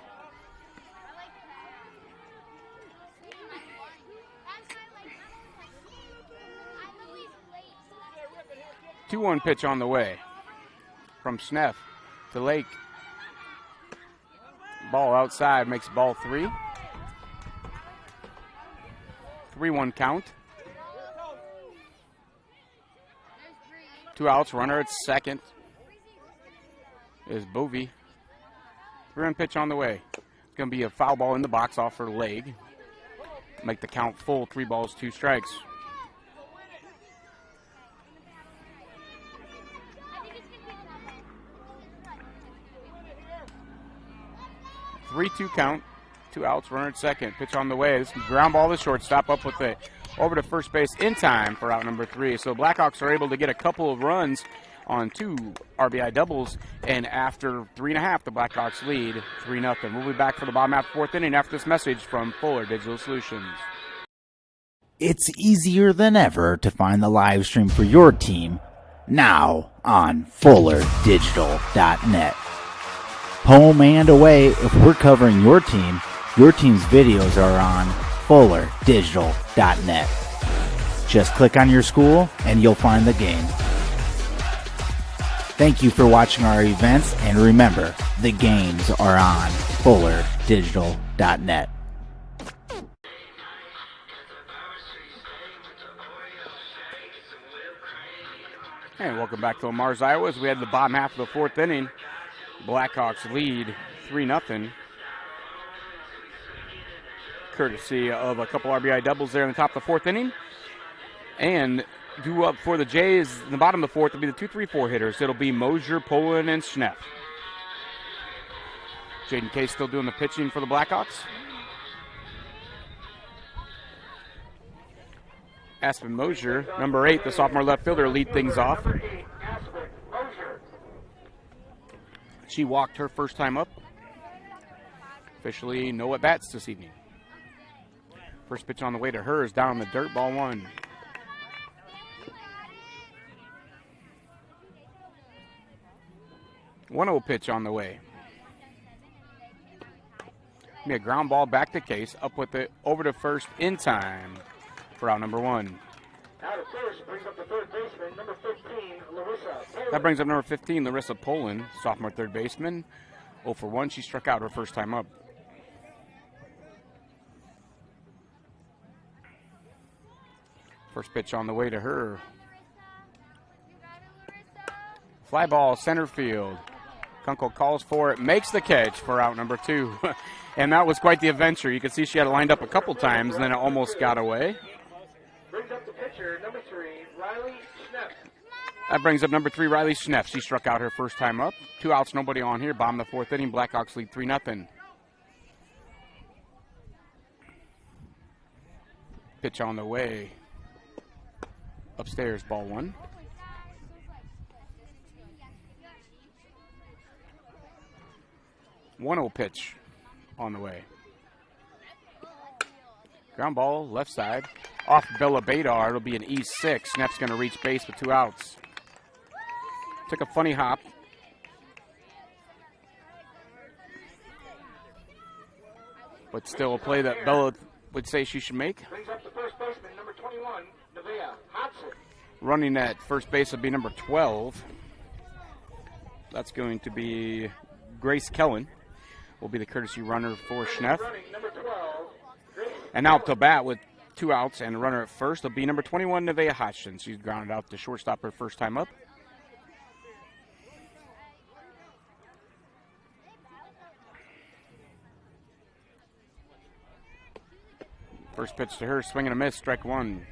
2-1 pitch on the way from Schneff to Lake. Ball outside makes ball 3. 3-1 count. 2 outs, runner at second is Bovey. 3-1 pitch on the way. It's going to be a foul ball in the box off her leg. Make the count full, 3 balls, 2 strikes. Three-two count, 2 outs, runner at second. Pitch on the way. This is ground ball to shortstop, up with it over to first base in time for out number 3. So Blackhawks are able to get a couple of runs on 2 RBI doubles, and after 3.5, the Blackhawks lead 3-0. We'll be back for the bottom half of the 4th inning after this message from Fuller Digital Solutions. It's easier than ever to find the live stream for your team now on FullerDigital.net. Home and away, if we're covering your team's videos are on FullerDigital.net. Just click on your school and you'll find the game. Thank you for watching our events, and remember, the games are on FullerDigital.net. And welcome back to Lamar's, Iowa. As we had the bottom half of the 4th inning. Blackhawks lead 3-0. Courtesy of a couple RBI doubles there in the top of the 4th inning. And due up for the Jays in the bottom of the 4th will be the 2-3-4 hitters. It'll be Mosier, Poland, and Schneff. Jaden Case still doing the pitching for the Blackhawks. Aspen Mosier, number 8, the sophomore left fielder, lead things off. She walked her first time up. Officially no at-bats this evening. First pitch on the way to her is down the dirt, ball 1. One-0 pitch on the way. Be a ground ball back to Case, up with it over to first in time for out number 1. Now to first brings up the third baseman, number 15, Larissa Poland. That brings up number 15, Larissa Poland, sophomore third baseman. 0 for 1. She struck out her first time up. First pitch on the way to her. Fly ball, center field. Kunkel calls for it, makes the catch for out number 2. And that was quite the adventure. You can see she had it lined up a couple times, and then it almost got away. Brings up the pitcher, number 3, Riley Schnepp. That brings up number 3, Riley Schnepp. She struck out her first time up. 2 outs, nobody on here. Bottom of the 4th inning. Blackhawks lead 3-0. Pitch on the way. Upstairs, ball 1. One-0 pitch on the way. Ground ball, left side. Off Bella Badar. It'll be an E6. Schnepp's going to reach base with 2 outs. Took a funny hop. But still a play that Bella would say she should make. Brings up the first baseman, number 21, Nevaeh Hodson. Running at first base will be number 12. That's going to be Grace Kellen. Will be the courtesy runner for Schneff. And now up to bat with 2 outs and a runner at first. It'll be number 21, Nevaeh Hodgson. She's grounded out to shortstop her first time up. First pitch to her, swing and a miss, strike 1.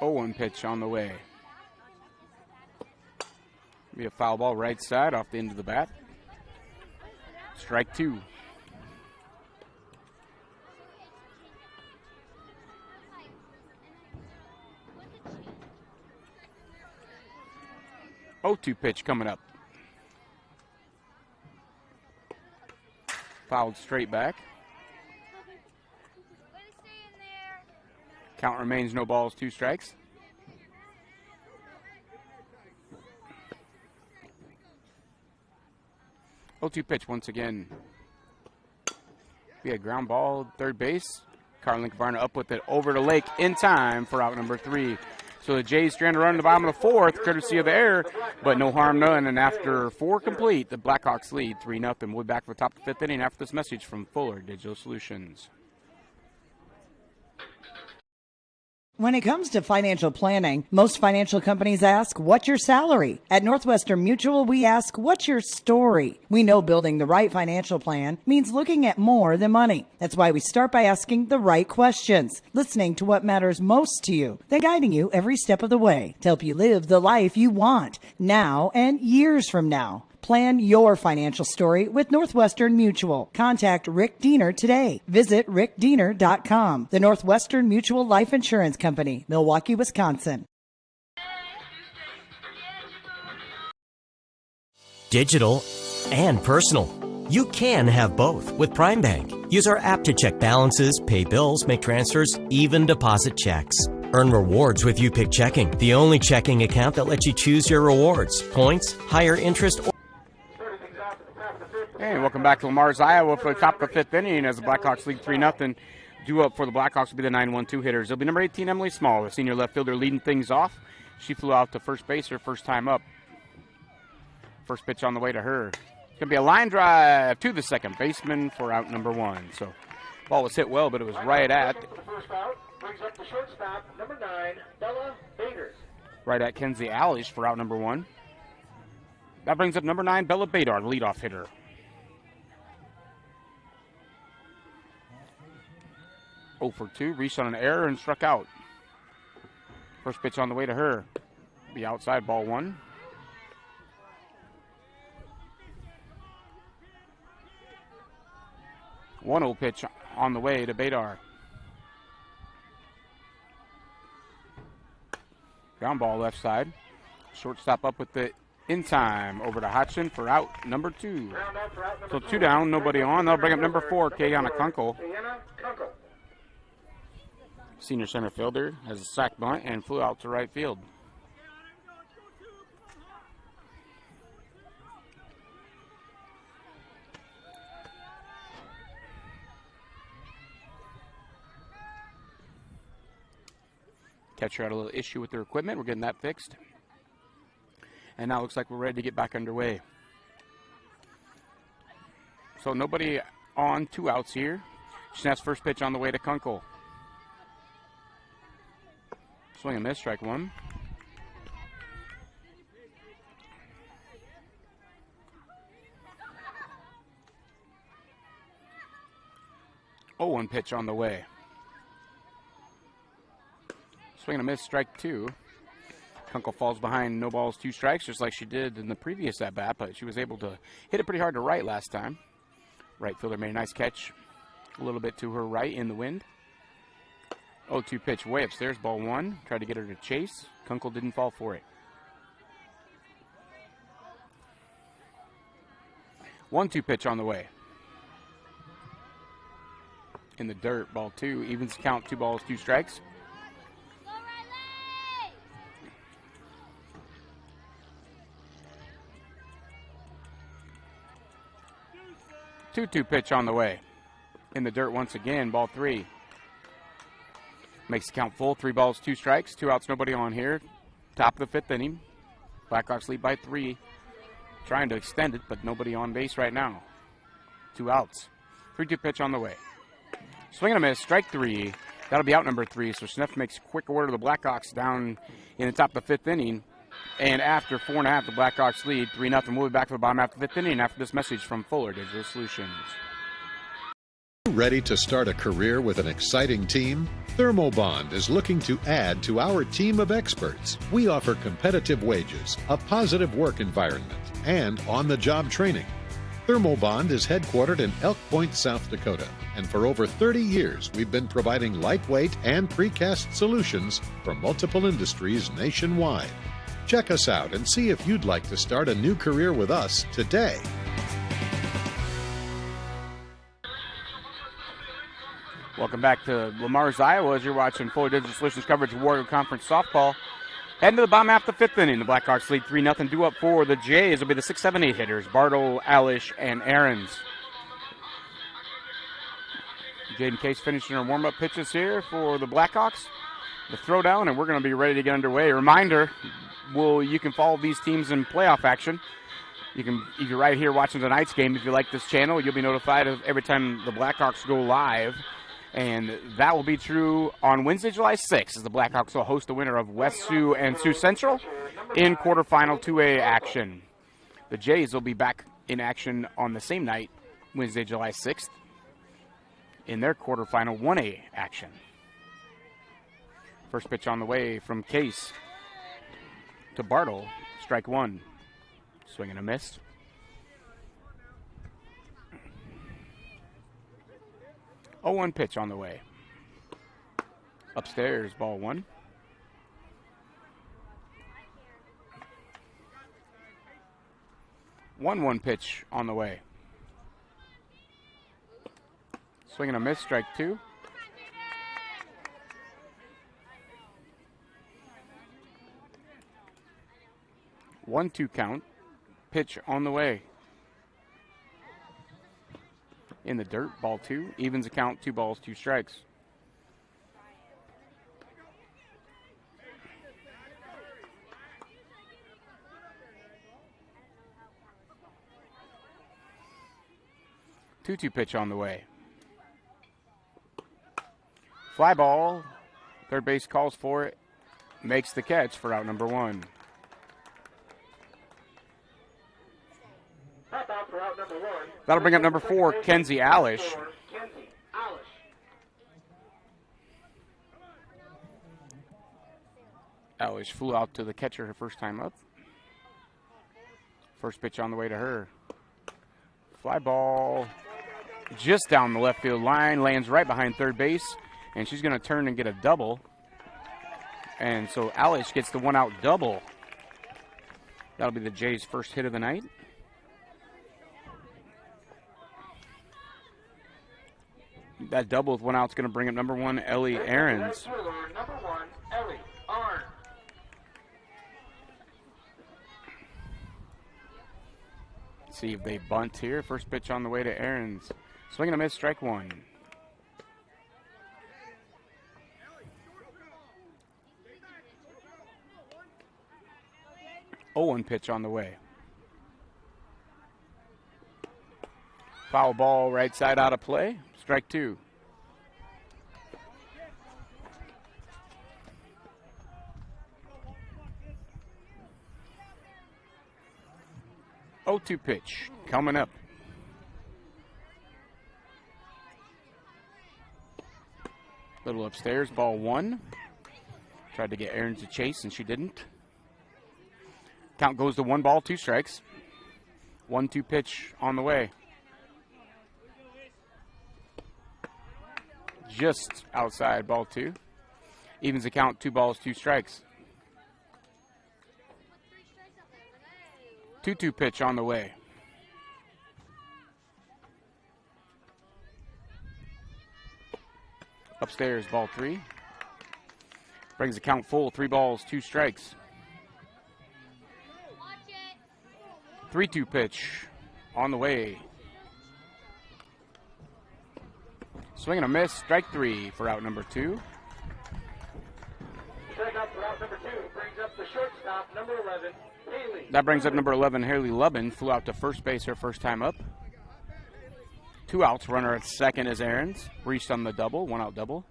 One pitch on the way. Be a foul ball right side off the end of the bat. Strike 2. Oh-2 pitch coming up. Fouled straight back. Count remains no balls, 2 strikes. Oh-2 pitch once again. Be a ground ball, third base. Carlin Cavarna up with it over the lake in time for out number 3. So the Jays trying to run in the bottom of the 4th, courtesy of the error, but no harm done. And after 4 complete, the Blackhawks lead 3-0. We'll be back for the top of the 5th inning after this message from Fuller Digital Solutions. When it comes to financial planning, most financial companies ask, what's your salary? At Northwestern Mutual, we ask, what's your story? We know building the right financial plan means looking at more than money. That's why we start by asking the right questions, listening to what matters most to you, then guiding you every step of the way to help you live the life you want now and years from now. Plan your financial story with Northwestern Mutual. Contact Rick Diener today. Visit rickdiener.com. The Northwestern Mutual Life Insurance Company, Milwaukee, Wisconsin. Digital and personal. You can have both with Prime Bank. Use our app to check balances, pay bills, make transfers, even deposit checks. Earn rewards with YouPick Checking, the only checking account that lets you choose your rewards, points, higher interest, or Hey, welcome back to Lamar's, Iowa for the top of the 5th inning as the Blackhawks lead 3-0. Due up for the Blackhawks will be the 9-1-2 hitters. It'll be number 18, Emily Small, the senior left fielder, leading things off. She flew out to first base her first time up. First pitch on the way to her. It's going to be a line drive to the second baseman for out number 1. So ball was hit well, but it was right at Kenzie Alish for out number 1. That brings up number 9, Bella Badar, the leadoff hitter. Oh for 2, reached on an error and struck out. First pitch on the way to her. Be outside, ball 1. One 0 pitch on the way to Badar. Ground ball left side. Shortstop up with the in time over to Hodgson for out number 2. So 2 down, nobody on. They'll bring up number 4, Kayana Kunkel. Senior center fielder has a sack bunt and flew out to right field. Catcher had a little issue with their equipment. We're getting that fixed. And now it looks like we're ready to get back underway. So nobody on, 2 outs here. Snaps first pitch on the way to Kunkel. Swing and miss, strike 1. Oh, 1 pitch on the way. Swing and a miss, strike 2. Kunkel falls behind, no balls, 2 strikes, just like she did in the previous at-bat, but she was able to hit it pretty hard to right last time. Right fielder made a nice catch a little bit to her right in the wind. 0-2 pitch way upstairs, ball 1. Tried to get her to chase. Kunkel didn't fall for it. 1-2 pitch on the way. In the dirt, ball 2. Evens count, 2 balls, 2 strikes. Two pitch on the way. In the dirt once again, ball 3. Makes the count full, 3 balls, 2 strikes, 2 outs, nobody on here. Top of the 5th inning. Blackhawks lead by 3. Trying to extend it, but nobody on base right now. 2 outs. 3-2 pitch on the way. Swing and a miss, strike 3. That'll be out number 3. So Sneff makes quick order to the Blackhawks down in the top of the 5th inning. And after 4.5, the Blackhawks lead 3-0. We'll be back for the bottom half of the 5th inning after this message from Fuller Digital Solutions. Ready to start a career with an exciting team? Thermobond is looking to add to our team of experts. We offer competitive wages, a positive work environment, and on-the-job training. Thermobond is headquartered in Elk Point, South Dakota, and for over 30 years we've been providing lightweight and precast solutions for multiple industries nationwide. Check us out and see if you'd like to start a new career with us today. Welcome back to Lamar's, Iowa, as you're watching Fuller Digital Solutions coverage of Warrior Conference softball. Heading to the bottom half of the 5th inning. The Blackhawks lead 3-0. Due up for the Jays will be the 6, 7, 8 hitters, Bartle, Alish, and Aarons. Jaden Case finishing her warm-up pitches here for the Blackhawks. The throwdown, and we're going to be ready to get underway. A reminder, you can follow these teams in playoff action. If you're right here watching tonight's game, if you like this channel, you'll be notified of every time the Blackhawks go live. And that will be true on Wednesday, July 6th, as the Blackhawks will host the winner of West Sioux and Sioux Central in quarterfinal 2A action. The Jays will be back in action on the same night, Wednesday, July 6th, in their quarterfinal 1A action. First pitch on the way from Case to Bartle. Strike one. Swing and a miss. Oh, 1 pitch on the way. Upstairs, ball one. 1-1 pitch on the way. Swing and a miss, strike two. One-two count. Pitch on the way. In the dirt, ball two. Evens the count, 2 balls, 2 strikes. Two-two pitch on the way. Fly ball. Third base calls for it. Makes the catch for out number 1. That'll bring up number 4, Kenzie Alish. Alish flew out to the catcher her first time up. First pitch on the way to her. Fly ball just down the left field line, lands right behind third base, and she's going to turn and get a double. And so Alish gets the 1-out double. That'll be the Jays' first hit of the night. That double with 1 out is going to bring up number 1, Ellie Ahrens. Number 1, Ellie Ahrens. See if they bunt here. First pitch on the way to Ahrens. Swing and a miss, strike one. Oh, 1 pitch on the way. Foul ball right side out of play. Strike two. Oh, 2 pitch coming up. Little upstairs, ball one. Tried to get Ahrens to chase, and she didn't. Count goes to 1 ball, 2 strikes. 1-2 pitch on the way. Just outside, ball 2. Evens the count, 2 balls, 2 strikes. 2-2 pitch on the way. Upstairs, ball 3. Brings the count full, 3 balls, 2 strikes. 3-2 pitch on the way. Swing and a miss, strike 3 for out number 2. Strike out for out number 2 brings up the shortstop, number 11, Haley. That brings up number 11, Haley Lubin. Flew out to first base her first time up. 2 outs, runner at second is Ahrens. Reached on the double, 1-out double.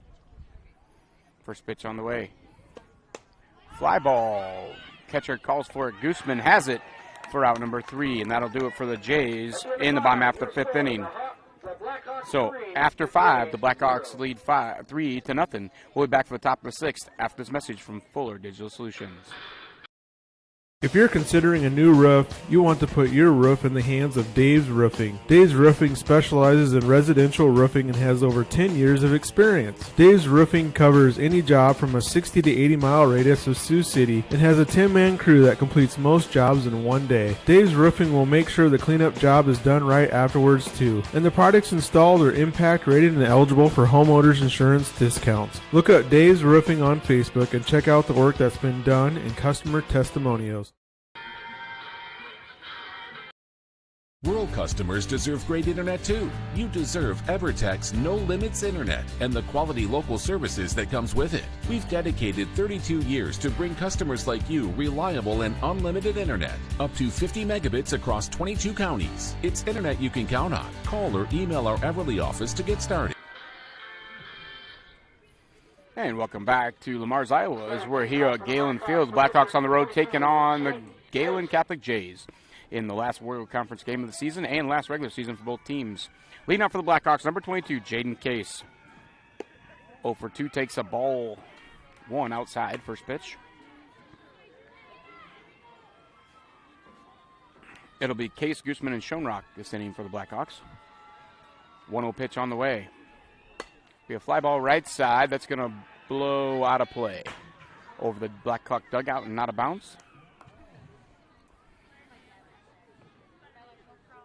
First pitch on the way. Fly ball. Catcher calls for it. Gooseman has it for out number 3, and that'll do it for the Jays in the bottom half of the 5th inning. So after 5, the Blackhawks lead 3-0. We'll be back for the top of the 6th after this message from Fuller Digital Solutions. If you're considering a new roof, you want to put your roof in the hands of Dave's Roofing. Dave's Roofing specializes in residential roofing and has over 10 years of experience. Dave's Roofing covers any job from a 60 to 80 mile radius of Sioux City and has a 10-man crew that completes most jobs in 1 day. Dave's Roofing will make sure the cleanup job is done right afterwards too. And the products installed are impact rated and eligible for homeowners insurance discounts. Look up Dave's Roofing on Facebook and check out the work that's been done and customer testimonials. Rural customers deserve great internet too. You deserve EverTech's No Limits Internet and the quality local services that comes with it. We've dedicated 32 years to bring customers like you reliable and unlimited internet, up to 50 megabits across 22 counties. It's internet you can count on. Call or email our Everly office to get started. And welcome back to Lamar's, Iowa, as we're here at Gehlen Field. Blackhawks on the road taking on the Gehlen Catholic Jays in the last World Conference game of the season and last regular season for both teams. Leading up for the Blackhawks, number 22, Jaden Case. 0 for 2, takes a ball one outside, first pitch. It'll be Case, Gooseman, and Schoenrock this inning for the Blackhawks. 1-0 pitch on the way. Be a fly ball right side that's going to blow out of play over the Blackhawk dugout and not a bounce.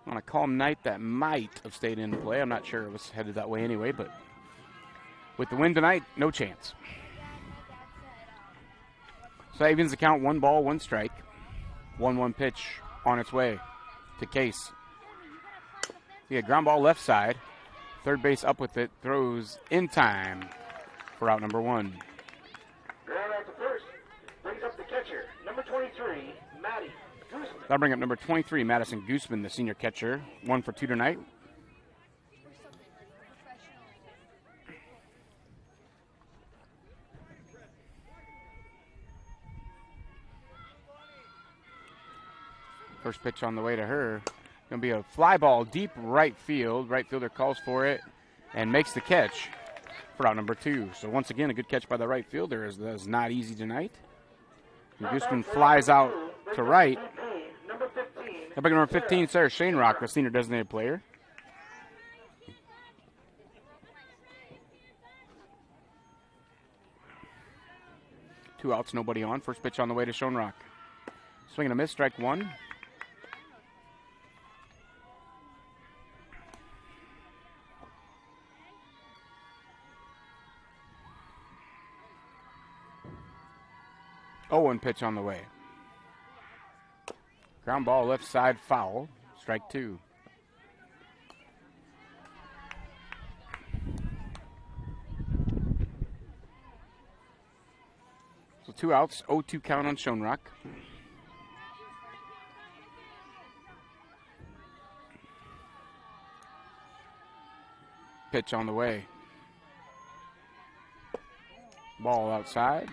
On a calm night, that might have stayed in play. I'm not sure it was headed that way anyway, but with the wind tonight, no chance. So that evens the count, 1 ball, 1 strike. 1-1 pitch on its way to Case. Yeah, ground ball left side. Third base up with it, throws in time for out number 1. Ground out to first, brings up the catcher, number 23, Matty. That'll bring up number 23, Madison Gooseman, the senior catcher. 1 for 2 tonight. First pitch on the way to her. Going to be a fly ball deep right field. Right fielder calls for it and makes the catch for out number 2. So once again, a good catch by the right fielder is not easy tonight. And Gooseman flies out to right. Number 15, Sarah Schoenrock, the senior designated player. Two outs, nobody on. First pitch on the way to Schoenrock. Swing and a miss, strike 1. One pitch on the way. Ground ball left side foul. Strike 2. So 2 outs, 0-2 count on Schoenrock. Pitch on the way. Ball outside.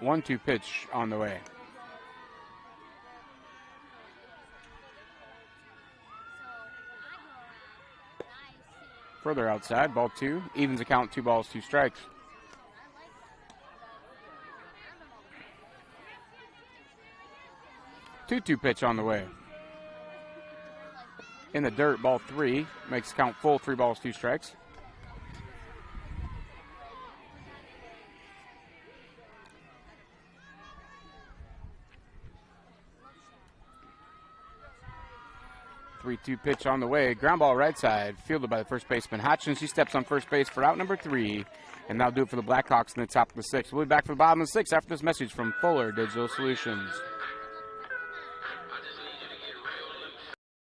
1-2 pitch on the way. Further outside, ball 2. Evens the count, 2 balls, 2 strikes. Two pitch on the way. In the dirt, ball 3. Makes count full, 3 balls, 2 strikes. Three-two pitch on the way. Ground ball right side, fielded by the first baseman Hodgson. She steps on first base for out number 3, and that'll do it for the Blackhawks in the top of the 6th. We'll be back for the bottom of the 6th after this message from Fuller Digital Solutions.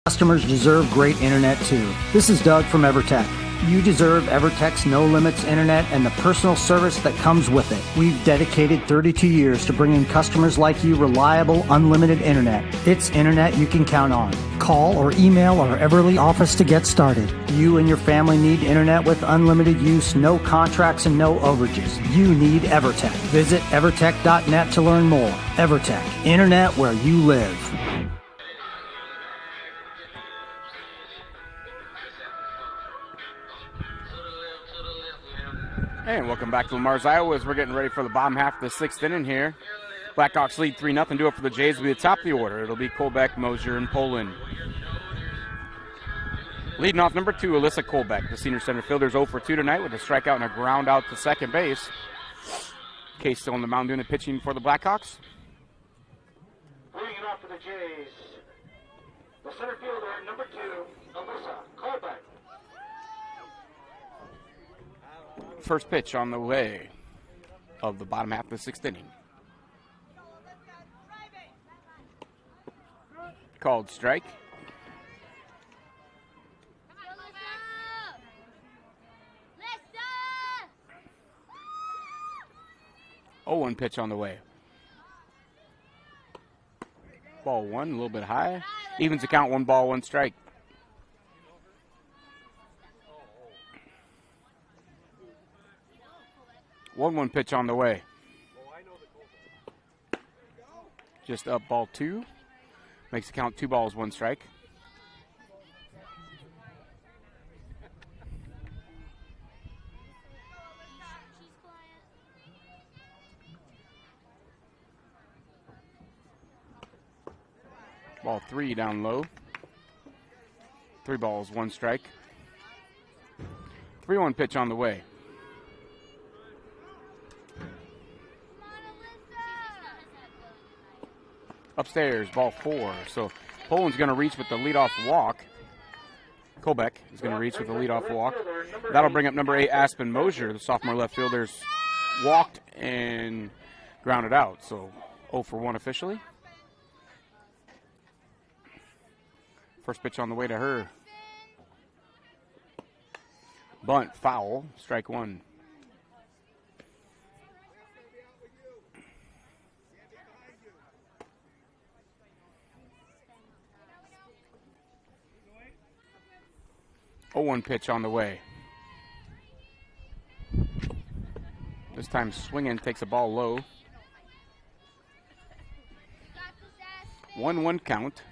Customers deserve great internet too. This is Doug from EverTech. You deserve EverTech's No Limits Internet and the personal service that comes with it. We've dedicated 32 years to bringing customers like you reliable, unlimited internet. It's internet you can count on. Call or email our Everly office to get started. You and your family need internet with unlimited use, no contracts, and no overages. You need EverTech. Visit evertech.net to learn more. EverTech, internet where you live. And welcome back to Lamar's, Iowa, as we're getting ready for the bottom half of the 6th inning here. Blackhawks lead 3-0. Do it for the Jays. Will be the top of the order. It'll be Kolbeck, Mosier, and Poland. Leading off number 2, Alyssa Kolbeck. The senior center fielder's 0 for 2 tonight with a strikeout and a ground out to second base. Case still on the mound doing the pitching for the Blackhawks. Leading it off for the Jays, the center fielder, number 2, Alyssa Kolbeck. First pitch on the way. of the bottom half of the 6th inning. Called strike. Oh, 1 pitch on the way. Ball 1, a little bit high. Evens the count, 1 ball, 1 strike. One pitch on the way. Just up, ball 2. Makes the count 2 balls, 1 strike. Ball 3 down low. 3 balls, 1 strike. 3-1 pitch on the way. Upstairs, ball 4. So Poland's going to reach with the leadoff walk. Kolbeck is going to reach with the leadoff walk. That'll bring up number 8, Aspen Mosier. The sophomore left fielder's walked and grounded out. So 0 for 1 officially. First pitch on the way to her. Bunt, foul, strike 1. Oh, 1 pitch on the way. This time swinging, takes a ball low. 1-1 count.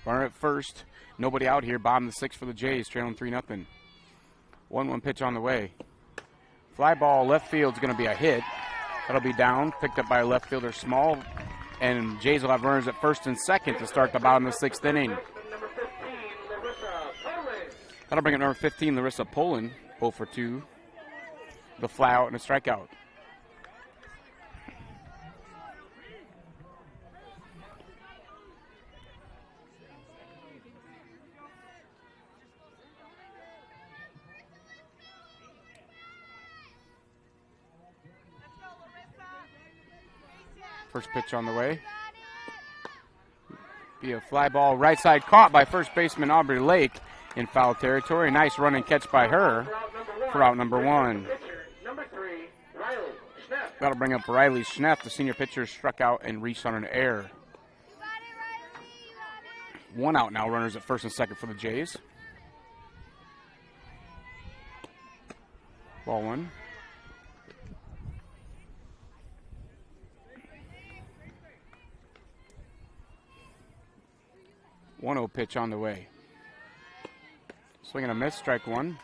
Runner at first. Nobody out here. Bottom of the 6th for the Jays, trailing 3-0. 1-1 pitch on the way. Fly ball left field's going to be a hit. That'll be down. Picked up by left fielder Small. And Jays will have runners at first and second to start the bottom of the 6th inning. That'll bring up number 15, Larissa Poland, 0 for 2. The fly out and a strikeout. First pitch on the way. Be a fly ball right side, caught by first baseman Aubrey Lake in foul territory. Nice run and catch by her for out number 1. That'll bring up Riley Schnepp. The senior pitcher struck out and reached on an error. 1 out now, runners at first and second for the Jays. Ball 1. One 0 pitch on the way. Swing and a miss, strike 1. You got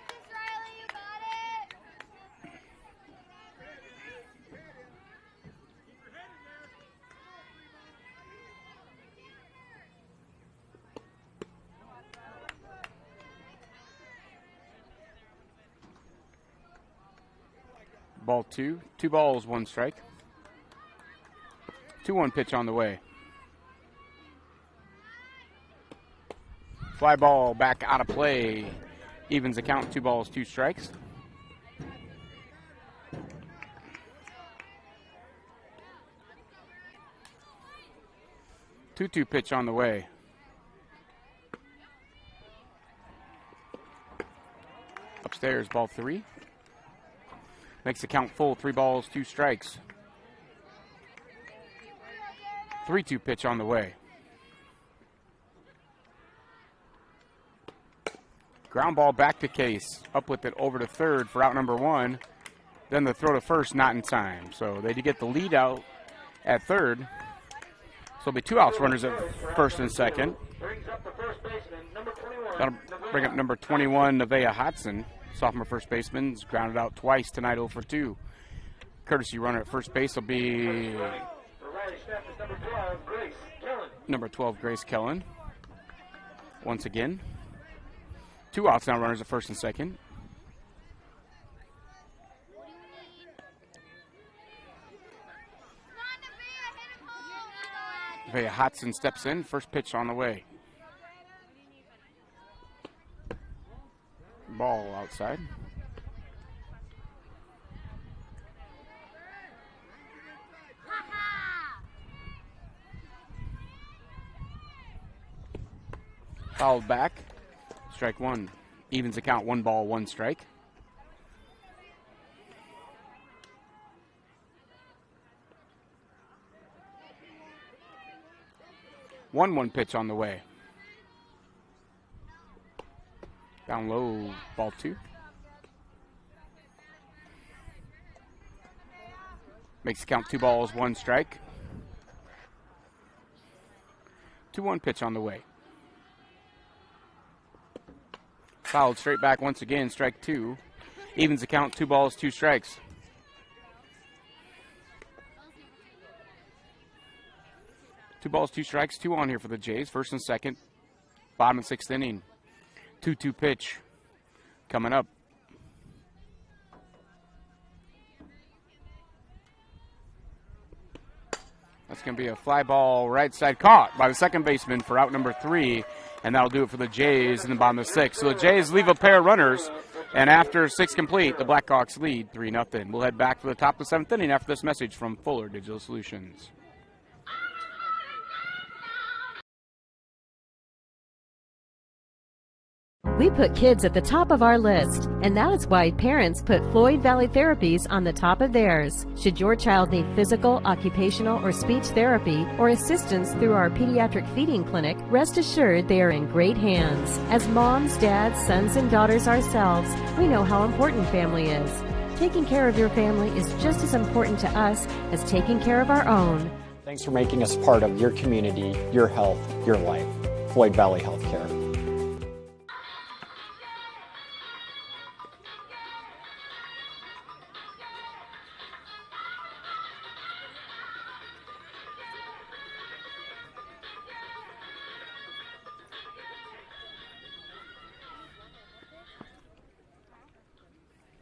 this, Riley, you got it. Ball 2. 2 balls, 1 strike. 2-1 pitch on the way. Fly ball back out of play. Evens the count, 2 balls, 2 strikes. Two pitch on the way. Upstairs, ball 3. Makes the count full, 3 balls, 2 strikes. 3-2 pitch on the way. Ground ball back to Case. Up with it over to third for out number 1. Then the throw to first, not in time. So they did get the lead out at third. So it'll be 2 outs, runners at first and second. That'll bring up number 21, Nevaeh Hodson. Sophomore first baseman's grounded out twice tonight, 0 for 2. Courtesy runner at first base will be number 12, Grace Gehlen. Once again. 2 outs now, runners at first and second. Nevaeh Hodson steps in. First pitch on the way. Ball outside. Fouled back. Strike one. Evens the count, 1 ball, 1 strike. One pitch on the way. Down low, ball 2. Makes the count 2 balls, 1 strike. 2-1 pitch on the way. Fouled straight back once again, strike 2. Evens the count, 2 balls, 2 strikes. Two balls, 2 strikes, 2 on here for the Jays. First and second, bottom of 6th inning. 2-2 pitch coming up. That's going to be a fly ball right side, caught by the second baseman for out number 3, and that'll do it for the Jays in the bottom of 6th. So the Jays leave a pair of runners, and after 6 complete, the Blackhawks lead 3-0. We'll head back to the top of the 7th inning after this message from Fuller Digital Solutions. We put kids at the top of our list, and that is why parents put Floyd Valley Therapies on the top of theirs. Should your child need physical, occupational, or speech therapy, or assistance through our pediatric feeding clinic, rest assured they are in great hands. As moms, dads, sons, and daughters ourselves, we know how important family is. Taking care of your family is just as important to us as taking care of our own. Thanks for making us part of your community, your health, your life. Floyd Valley Healthcare.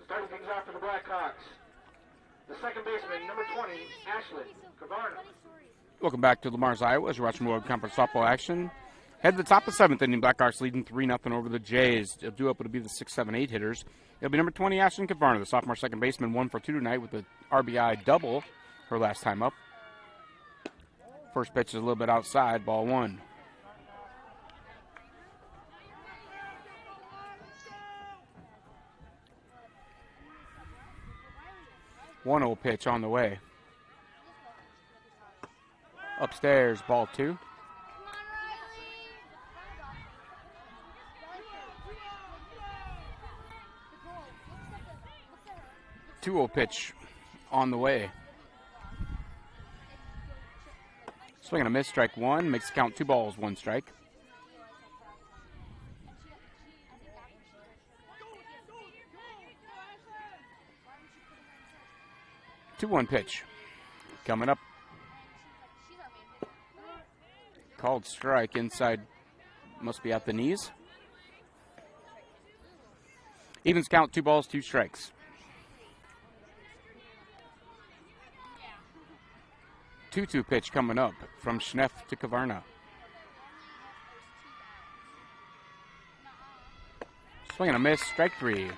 Starting things off for the Blackhawks. The second baseman, number 20, Ashley Cavarna. Welcome back to Lamar's, Iowa, as you're watching World Conference softball action. Head to the top of the 7th inning. Blackhawks leading 3-0 over the Jays. It'll do up, it'll be the 6, 7, 8 hitters. It'll be number 20, Ashley Cavarna, the sophomore second baseman, 1 for 2 tonight with the RBI double her last time up. First pitch is a little bit outside, ball 1. One old pitch on the way. Upstairs, ball 2. Two old pitch on the way. Swing and a miss, strike 1. Makes the count 2 balls, 1 strike. Two-one pitch coming up. Called strike inside, must be at the knees. Evens count, 2 balls, 2 strikes. 2-2 pitch coming up from Schneff to Cavarna. Swing and a miss, strike 3.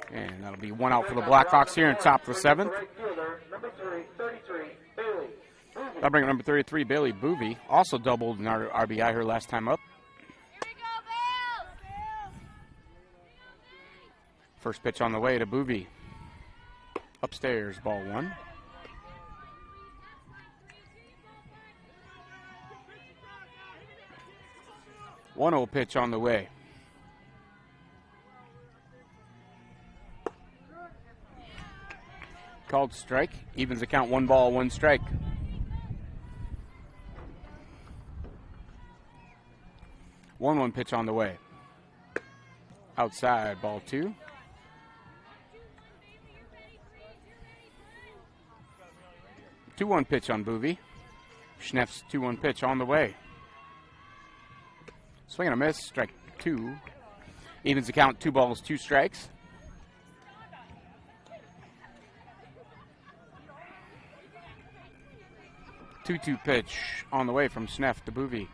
And that'll be 1 out for the Blackhawks here in top of the 7th. That'll bring up number 33, Bailey Boovy. Also doubled in our RBI her last time up. First pitch on the way to Boovy. Upstairs, ball 1. One old pitch on the way. Called strike. Evens the count, 1 ball, 1 strike. One pitch on the way. Outside, ball 2. Two-one pitch on Boovy. Schneff's 2-1 pitch on the way. Swing and a miss, strike 2. Evens the count, 2 balls, 2 strikes. 2-2 pitch on the way from Schneff to Boovy.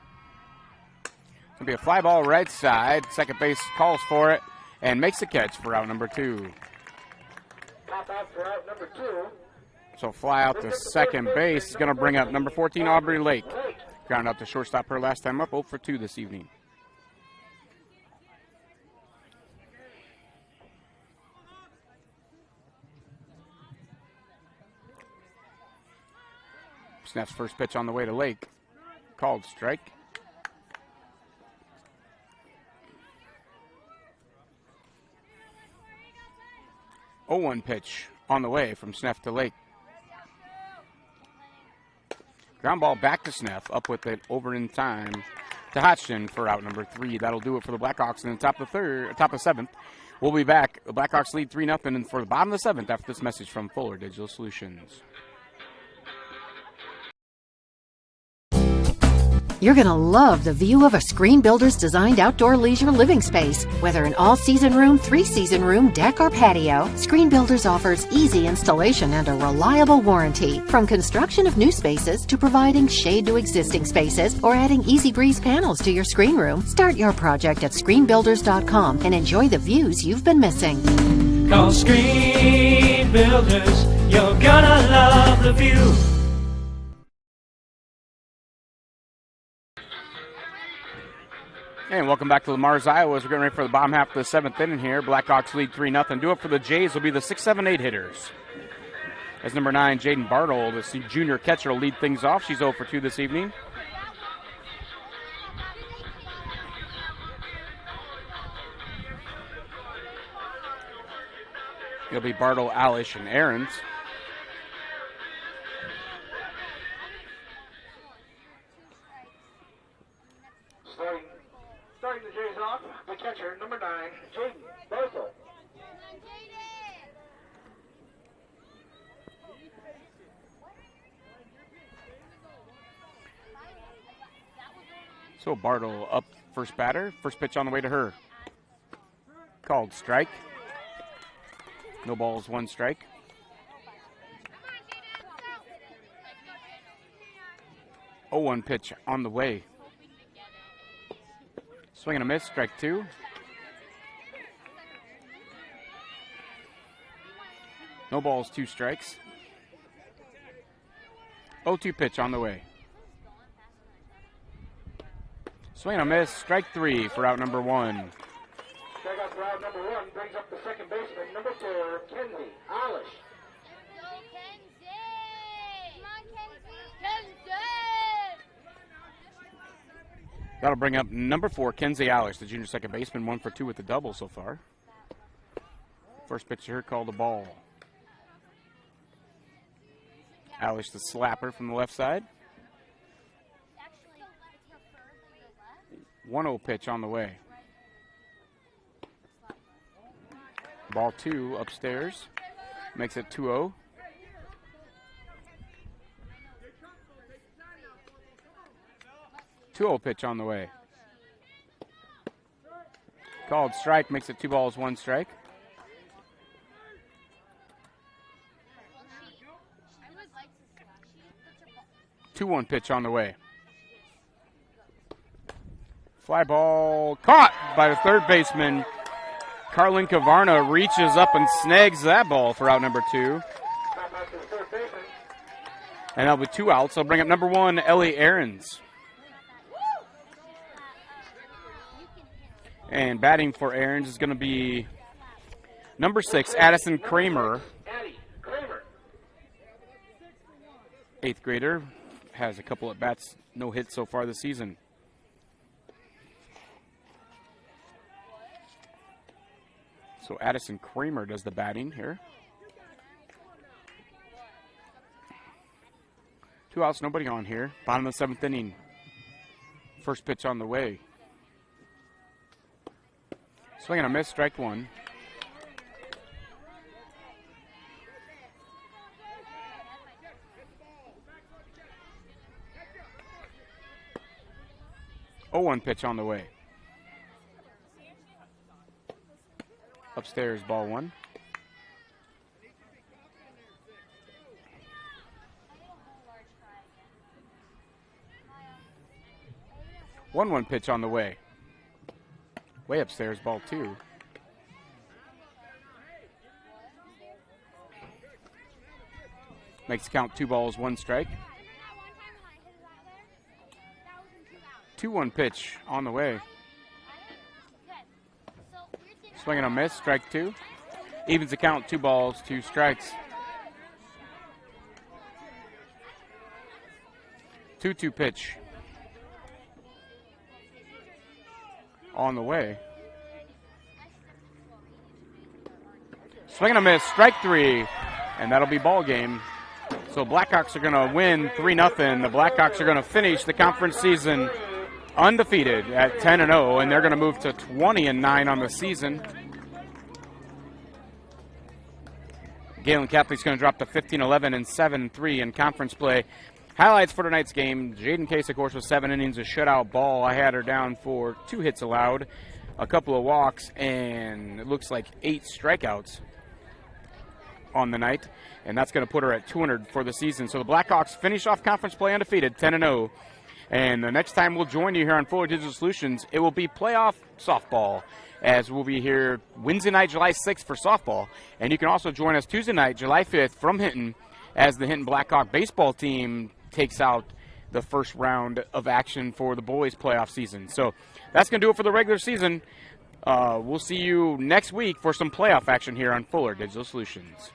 It's going to be a fly ball right side. Second base calls for it and makes the catch for out number 2. Pop out for out number 2. So fly out to second base is going to bring up number 14, Aubrey Lake. Ground out to shortstop her last time up, 0 for 2 this evening. Sneff's first pitch on the way to Lake. Called strike. 0-1 pitch on the way from Sneff to Lake. Ground ball back to Sneff, up with it over in time to Hodgson for out number 3. That'll do it for the Blackhawks in the top of the 7th. We'll be back. The Blackhawks lead 3-0 and for the bottom of the 7th after this message from Fuller Digital Solutions. You're going to love the view of a Screen Builder's designed outdoor leisure living space. Whether an all-season room, 3-season room, deck, or patio, Screen Builders offers easy installation and a reliable warranty. From construction of new spaces to providing shade to existing spaces or adding Easy Breeze panels to your screen room, start your project at screenbuilders.com and enjoy the views you've been missing. Call Screen Builders, you're gonna love the view. And welcome back to Lamar's, Iowa. As we're getting ready for the bottom half of the 7th inning here. Blackhawks lead 3-0. Do it for the Jays will be the 6, 7, 8 hitters. As number 9, Jaden Bartle, the junior catcher, will lead things off. She's 0 for 2 this evening. It'll be Bartle, Alish, and Aarons. Starting the Jays off, the catcher, number 9, Jaden Bartle. So Bartle up first batter. First pitch on the way to her. Called strike. No balls, 1 strike. Oh, 1 pitch on the way. Swing and a miss, strike 2. No balls, 2 strikes. 0-2 pitch on the way. Swing and a miss, strike 3 for out number 1. Strikeout for out number 1 brings up the second baseman, number 4, Kenzie Alish. That'll bring up number 4, Kenzie Alish, the junior second baseman, 1 for 2 with the double so far. First pitch here called a ball. Alish the slapper from the left side. 1-0 pitch on the way. Ball 2 upstairs. Makes it 2-0. Two-0 pitch on the way. Called strike, makes it 2 balls, 1 strike. 2-1 pitch on the way. Fly ball caught by the third baseman. Carlin Kavarna reaches up and snags that ball for out number 2. And that'll be 2 outs. They'll bring up number 1, Ellie Aarons. And batting for Aarons is going to be number 6, Addison Kramer. 8th grader. Has a couple at bats, no hits so far this season. So Addison Kramer does the batting here. 2 outs, nobody on here. Bottom of the 7th inning. First pitch on the way. Swing and a miss, strike 1. Oh, 1 pitch on the way. Upstairs, ball 1. One pitch on the way. Way upstairs, ball 2. Makes count 2 balls, 1 strike. 2-1 pitch on the way. Swing and a miss, strike 2. Evens the count, 2 balls, 2 strikes. 2-2 pitch on the way. Swing and a miss, strike 3, and that'll be ball game. So Blackhawks are going to win 3-0. The Blackhawks are going to finish the conference season undefeated at 10-0, and they're going to move to 20-9 on the season. Gehlen Catholic's going to drop to 15-11 and 7-3 in conference play. Highlights for tonight's game: Jaden Case, of course, with 7 innings, a shutout ball. I had her down for 2 hits allowed, a couple of walks, and it looks like 8 strikeouts on the night, and that's going to put her at 200 for the season. So the Blackhawks finish off conference play undefeated, 10-0. And the next time we'll join you here on Fuller Digital Solutions, it will be playoff softball, as we'll be here Wednesday night, July 6th for softball. And you can also join us Tuesday night, July 5th from Hinton, as the Hinton Blackhawk baseball team takes out the first round of action for the boys playoff season. So that's going to do it for the regular season. We'll see you next week for some playoff action here on Fuller Digital Solutions.